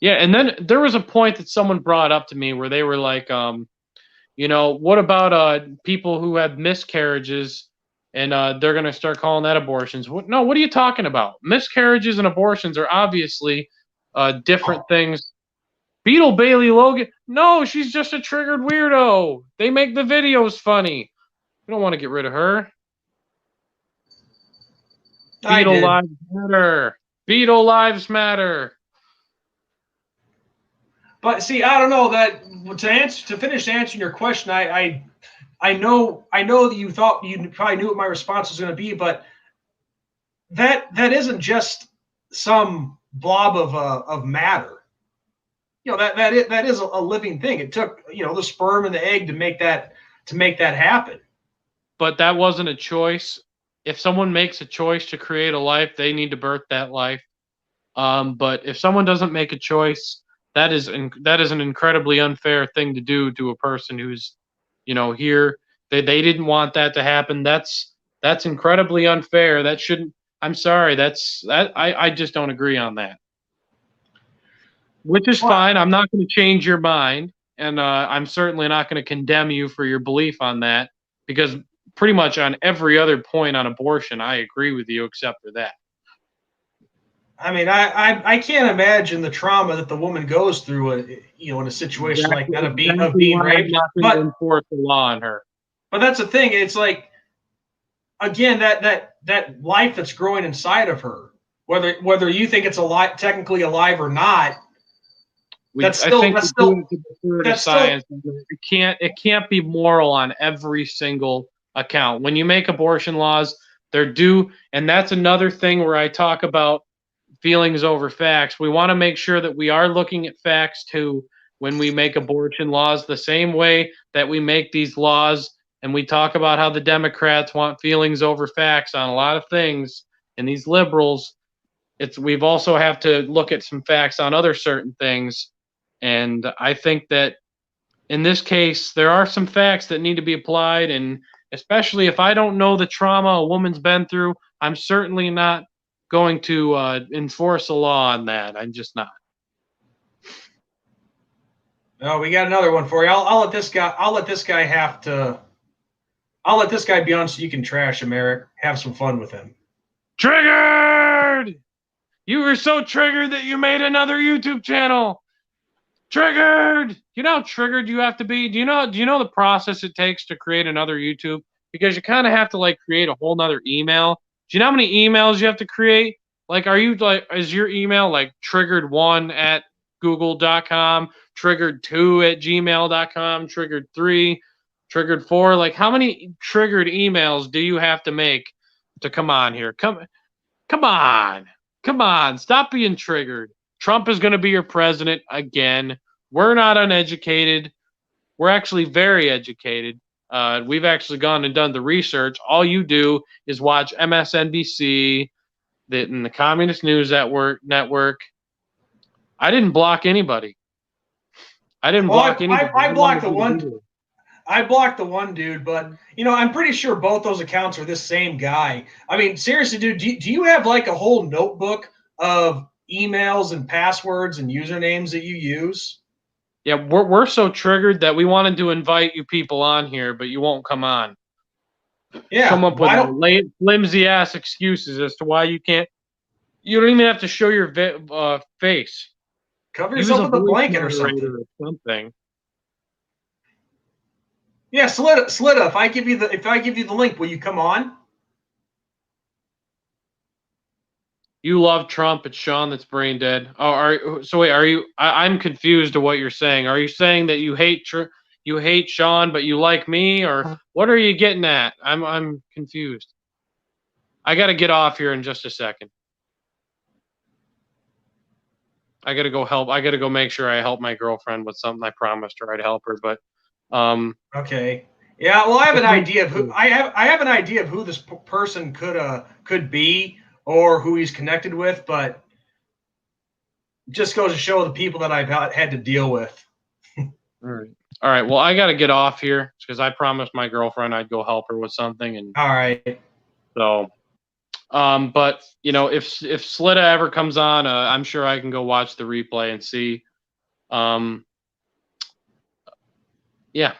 Yeah, and then there was a point that someone brought up to me where they were like, what about people who have miscarriages, and they're going to start calling that abortions? What are you talking about? Miscarriages and abortions are obviously different things. Beetle Bailey Logan, no, she's just a triggered weirdo. They make the videos funny. We don't want to get rid of her. Beetle lives matter. Beetle lives matter. But see, I don't know that to finish answering your question. I know that you thought you probably knew what my response was going to be, but that isn't just some blob of matter. That is a living thing. It took the sperm and the egg to make that happen. But that wasn't a choice. If someone makes a choice to create a life, they need to birth that life. But if someone doesn't make a choice, that is an incredibly unfair thing to do to a person who's here they didn't want that to happen. That's incredibly unfair. That shouldn't. I'm sorry. I just don't agree on that. Which is fine. I'm not going to change your mind, and I'm certainly not going to condemn you for your belief on that, because pretty much on every other point on abortion, I agree with you except for that. I mean, I can't imagine the trauma that the woman goes through, in a situation like that of being raped. I'm not going to enforce the law on her. But that's the thing. It's like, again, that life that's growing inside of her, whether you think it's technically alive or not. Science. It can't be moral on every single account. When you make abortion laws, they're due, and that's another thing where I talk about feelings over facts. We want to make sure that we are looking at facts too when we make abortion laws, the same way that we make these laws and we talk about how the Democrats want feelings over facts on a lot of things, and these liberals, we've also have to look at some facts on other certain things. And I think that in this case, there are some facts that need to be applied, and especially if I don't know the trauma a woman's been through, I'm certainly not going to enforce a law on that. I'm just not. Oh, we got another one for you. I'll let this guy. I'll let this guy be on so you can trash him, Eric. Have some fun with him. Triggered! You were so triggered that you made another YouTube channel. Triggered! You know how triggered you have to be? Do you know the process it takes to create another YouTube? Because you kind of have to create a whole nother email. Do you know how many emails you have to create? Is your email triggered1@google.com, triggered2@gmail.com, triggered3, triggered4? How many triggered emails do you have to make to come on here? Come on. Stop being triggered. Trump is going to be your president again. We're not uneducated. We're actually very educated. We've actually gone and done the research. All you do is watch MSNBC, the Communist News Network. I didn't block anybody. I blocked the one. I blocked the one dude, but I'm pretty sure both those accounts are this same guy. I mean, seriously, dude, do you have a whole notebook of emails and passwords and usernames that you use? Yeah, we're so triggered that we wanted to invite you people on here, but you won't come on. Yeah, come up with flimsy ass excuses as to why you can't. You don't even have to show your face. Cover yourself with a blanket or something. Yeah, Slida. If I give you the link, will you come on? You love Trump. It's Sean that's brain dead. Oh, are you? I'm confused to what you're saying. Are you saying that you hate Sean, but you like me, or what are you getting at? I'm confused. I got to get off here in just a second. I got to go help. I got to go make sure I help my girlfriend with something I promised her I'd help her. But okay. Yeah. Well, I have an idea of who I have an idea of who this person could be, or who he's connected with, but just goes to show the people that I've had to deal with. All right. Well, I got to get off here because I promised my girlfriend I'd go help her with something. And all right. So, but if Slida ever comes on, I'm sure I can go watch the replay and see. Yeah,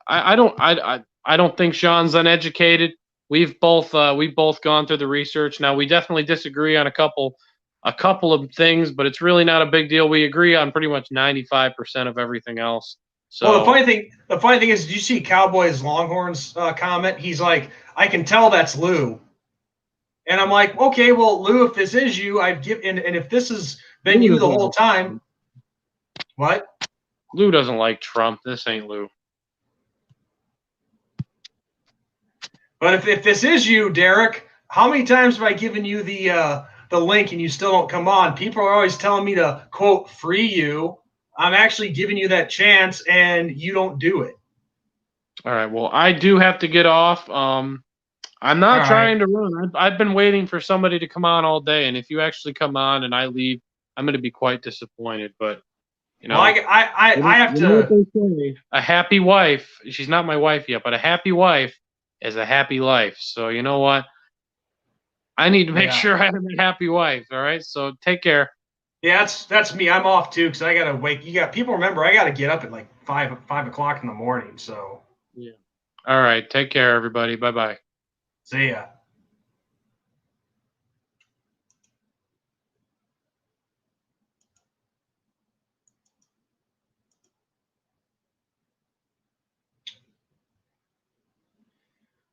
I don't think Sean's uneducated. We've both gone through the research. Now we definitely disagree on a couple of things, but it's really not a big deal. We agree on pretty much 95% of everything else. So, well, the funny thing is, did you see Cowboys Longhorns comment? He's like, I can tell that's Lou. And I'm like, okay, well, Lou, if this is you, and if this has been you the whole time, what? Lou doesn't like Trump. This ain't Lou. But if this is you, Derek, how many times have I given you the link and you still don't come on? People are always telling me to, quote, free you. I'm actually giving you that chance, and you don't do it. All right. Well, I do have to get off. I'm not trying to run. I've been waiting for somebody to come on all day, and if you actually come on and I leave, I'm going to be quite disappointed. But You know, Well, I have you know what to. they say. A happy wife. She's not my wife yet, but a happy wife is a happy life. So you know what? I need to make Yeah. sure I have a happy wife. All right. So take care. Yeah, that's me. I'm off too because I gotta wake. You got people. Remember, I gotta get up at like 5 o'clock in the morning. So Yeah. All right. Take care, everybody. Bye bye. see ya.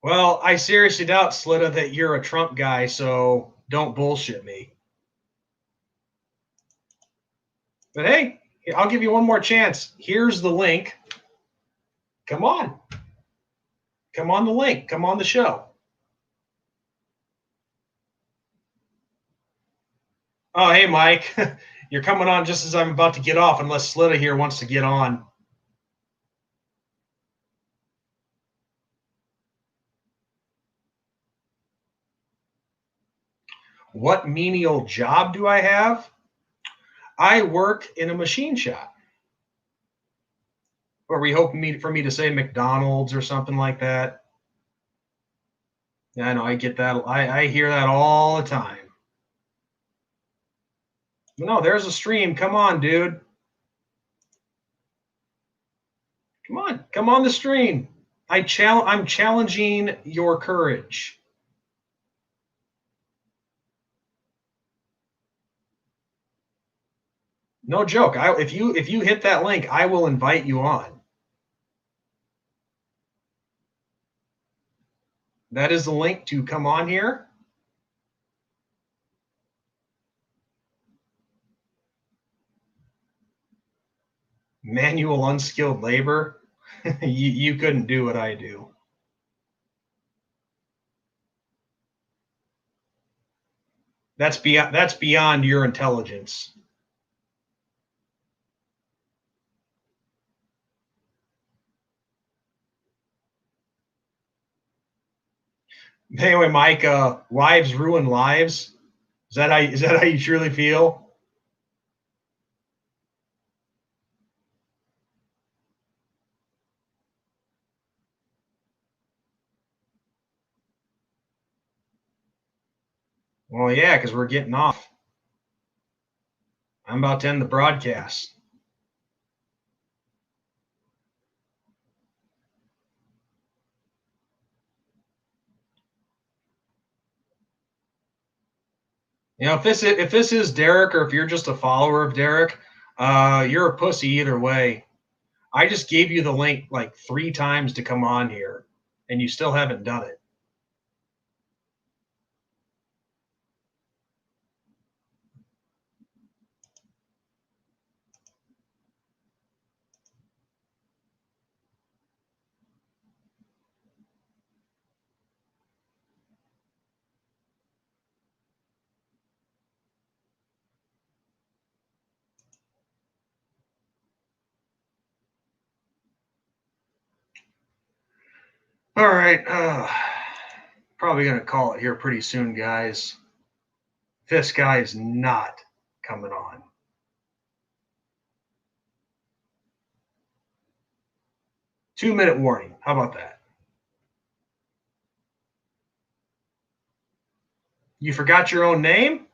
Well, I seriously doubt, Slitta, that you're a Trump guy, so don't bullshit me. But hey, I'll give you one more chance. Here's the link. Come on. Come on the link. Come on the show. Oh, hey, Mike. You're coming on just as I'm about to get off, unless Slitta here wants to get on. What menial job do I have? I work in a machine shop. Or we hope for me to say McDonald's or something like that. Yeah, I know. I get that. I hear that all the time. No, there's a stream. Come on, dude. Come on the stream. I'm challenging your courage. No joke. If you hit that link, I will invite you on. That is the link to come on here. Manual unskilled labor. you couldn't do what I do. That's beyond your intelligence. Anyway, Mike, wives ruin lives. Is that how you truly feel? Well, yeah, because we're getting off. I'm about to end the broadcast. You know, if this is Derek, or if you're just a follower of Derek, you're a pussy either way. I just gave you the link like 3 times to come on here, and you still haven't done it. All right. Probably going to call it here pretty soon, guys. This guy is not coming on. Two-minute warning. How about that? You forgot your own name?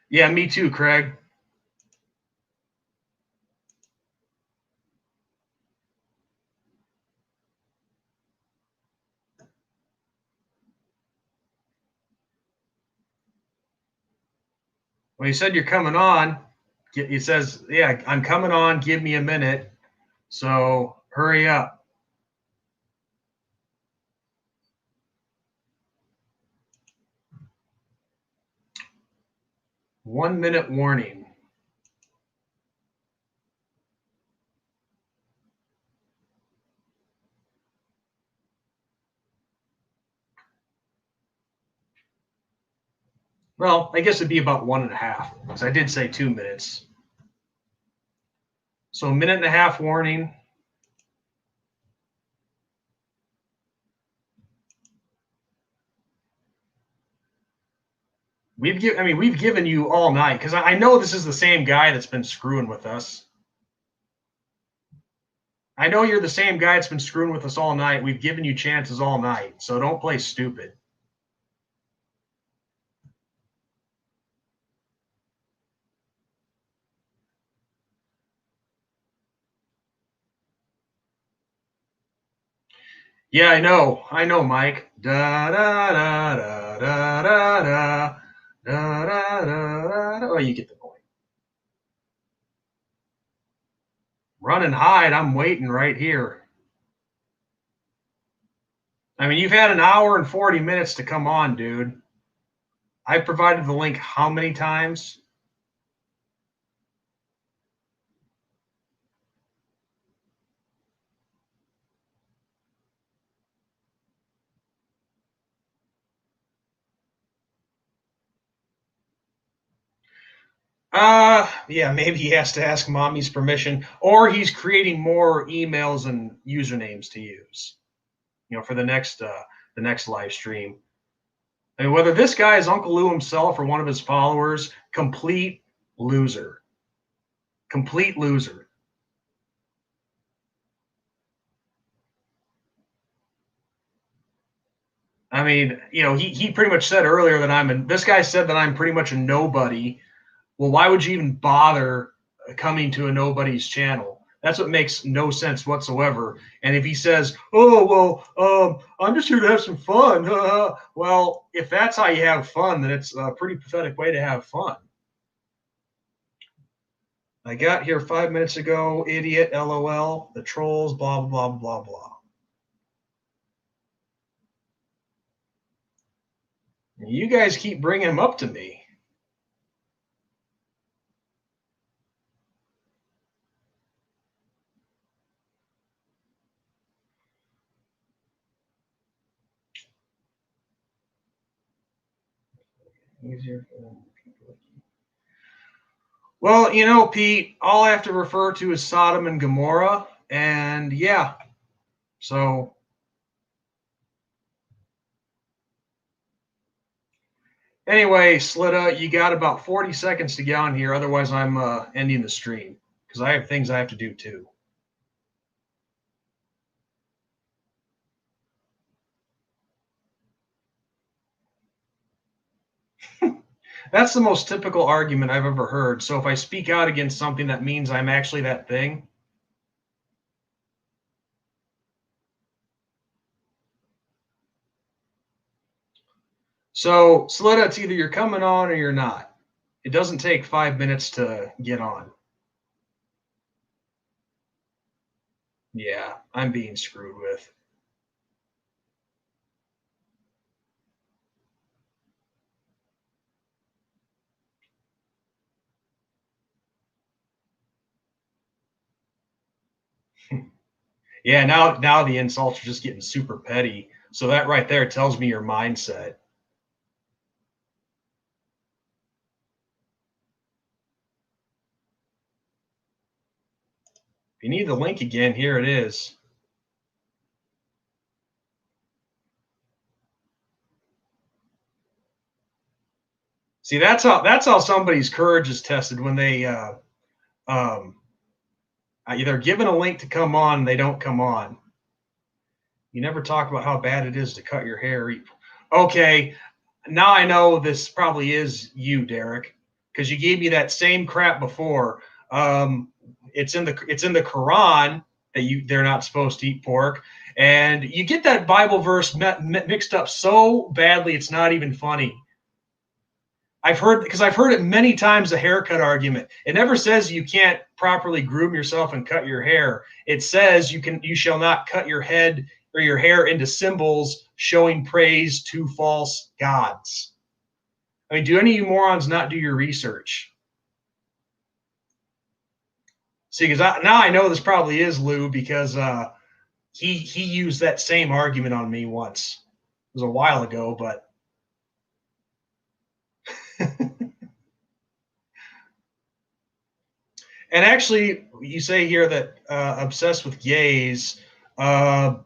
Yeah, me too, Craig. Well, he said you're coming on. He says, yeah, I'm coming on. Give me a minute. So hurry up. One-minute warning. Well, I guess it'd be about 1.5, because I did say 2 minutes. So a minute and a half warning. We've given you all night because I know this is the same guy that's been screwing with us. I know you're the same guy that's been screwing with us all night. We've given you chances all night, so don't play stupid. Yeah, I know, Mike. Da da da da da da da da da da da. Oh, you get the point. Run and hide. I'm waiting right here. I mean, you've had an hour and 40 minutes to come on, dude. I provided the link how many times? Yeah, maybe he has to ask mommy's permission, or he's creating more emails and usernames to use, for the next live stream. I mean, whether this guy is Uncle Lou himself or one of his followers, complete loser. Complete loser. I mean, he pretty much said earlier that this guy said that I'm pretty much a nobody. Well, why would you even bother coming to a nobody's channel? That's what makes no sense whatsoever. And if he says, "Oh, well, I'm just here to have some fun," well, if that's how you have fun, then it's a pretty pathetic way to have fun. I got here 5 minutes ago, idiot, LOL, the trolls, blah, blah, blah, blah. You guys keep bringing them up to me. Easier for them. Well, Pete, all I have to refer to is Sodom and Gomorrah, and yeah, so anyway, Slitta, you got about 40 seconds to get on here, otherwise I'm ending the stream because I have things I have to do too. That's the most typical argument I've ever heard. So if I speak out against something, that means I'm actually that thing. So, Slitta, it's either you're coming on or you're not. It doesn't take 5 minutes to get on. Yeah, I'm being screwed with. Yeah, now the insults are just getting super petty. So that right there tells me your mindset. If you need the link again, here it is. See, that's how somebody's courage is tested when they they're given a link to come on and they don't come on. You never talk about how bad it is to cut your hair. Okay, now I know this probably is you, Derek, because you gave me that same crap before. It's in the Quran that they're not supposed to eat pork, and you get that Bible verse mixed up so badly it's not even funny. I've heard it many times, the haircut argument. It never says you can't properly groom yourself and cut your hair. It says you shall not cut your head or your hair into symbols showing praise to false gods. I mean, do any of you morons not do your research? See, because now I know this probably is Lou because he used that same argument on me once. It was a while ago, but and actually, you say here that obsessed with gays. I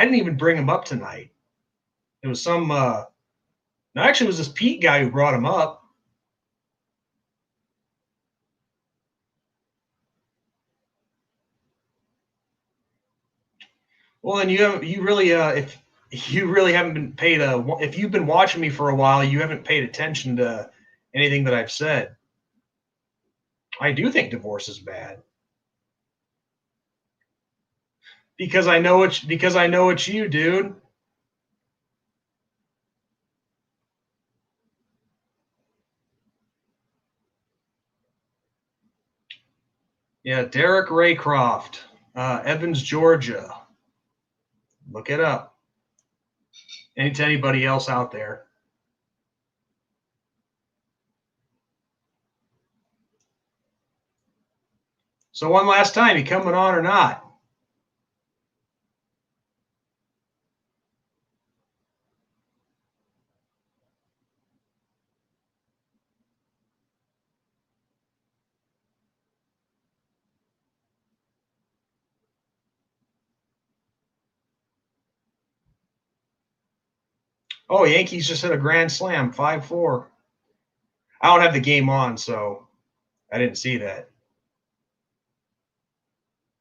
didn't even bring him up tonight. It was some No, actually, it was this Pete guy who brought him up. Well, then you really if you really haven't been paid if you've been watching me for a while, you haven't paid attention to anything that I've said. I do think divorce is bad because I know it's you, dude. Yeah, Derek Raycroft, Evans, Georgia. Look it up. And to anybody else out there. So one last time, you coming on or not? Oh, Yankees just hit a grand slam, 5-4. I don't have the game on, so I didn't see that.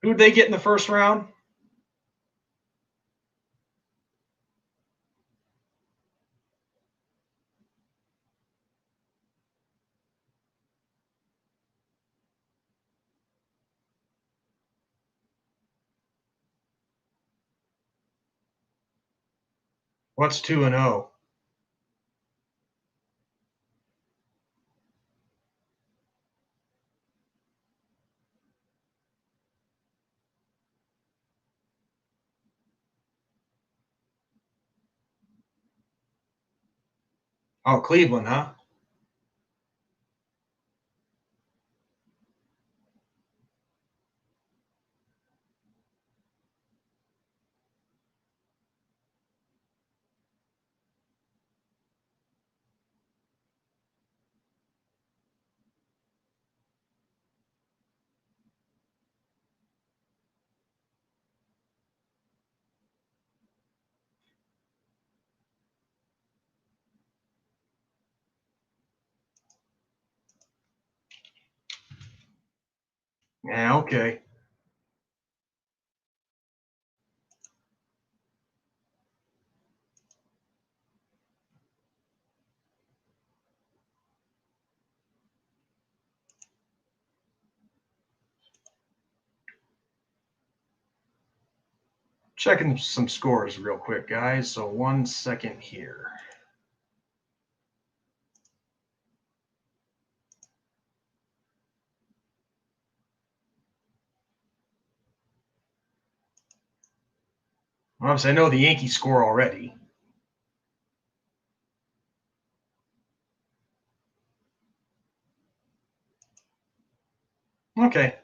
Who'd they get in the first round? What's 2-0? Oh, Cleveland, huh? Yeah, okay. Checking some scores real quick, guys. So 1 second here. Obviously, I know the Yankees score already. Okay.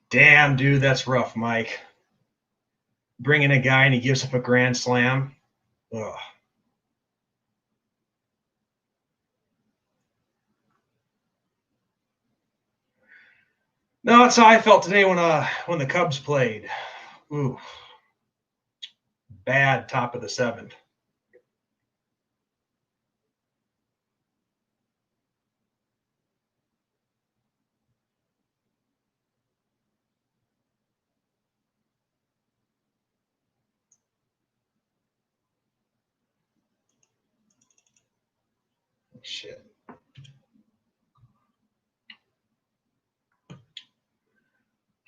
Damn, dude, that's rough, Mike. Bringing a guy and he gives up a grand slam. Ugh. No, that's how I felt today when the Cubs played. Ooh, bad top of the seventh. Shit.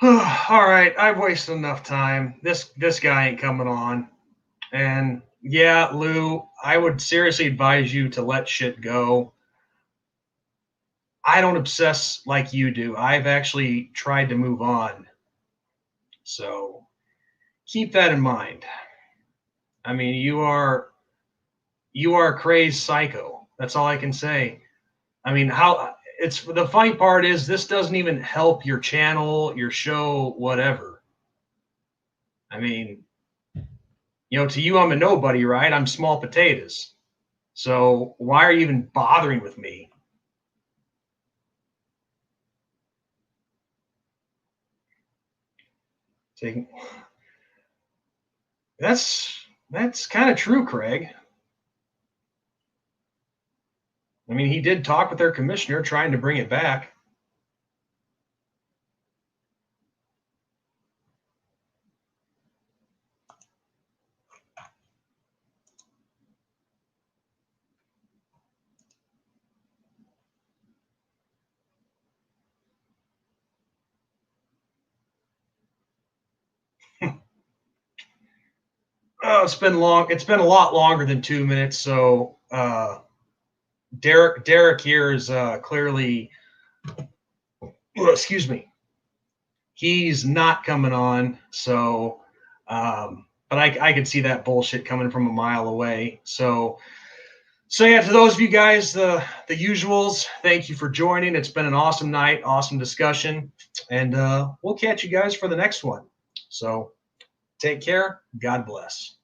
All right, I've wasted enough time. This guy ain't coming on. And yeah, Lou, I would seriously advise you to let shit go. I don't obsess like you do. I've actually tried to move on. So keep that in mind. I mean, you are a crazed psycho. That's all I can say. I mean, how it's the funny part is this doesn't even help your channel, your show, whatever. I mean, to you, I'm a nobody, right? I'm small potatoes. So why are you even bothering with me? That's kind of true, Craig. I mean, he did talk with their commissioner trying to bring it back. Oh, it's been long. It's been a lot longer than 2 minutes. So Derek here is clearly, excuse me, he's not coming on. So, but I could see that bullshit coming from a mile away. So yeah, to those of you guys, the usuals, thank you for joining. It's been an awesome night, awesome discussion, and we'll catch you guys for the next one. So take care. God bless.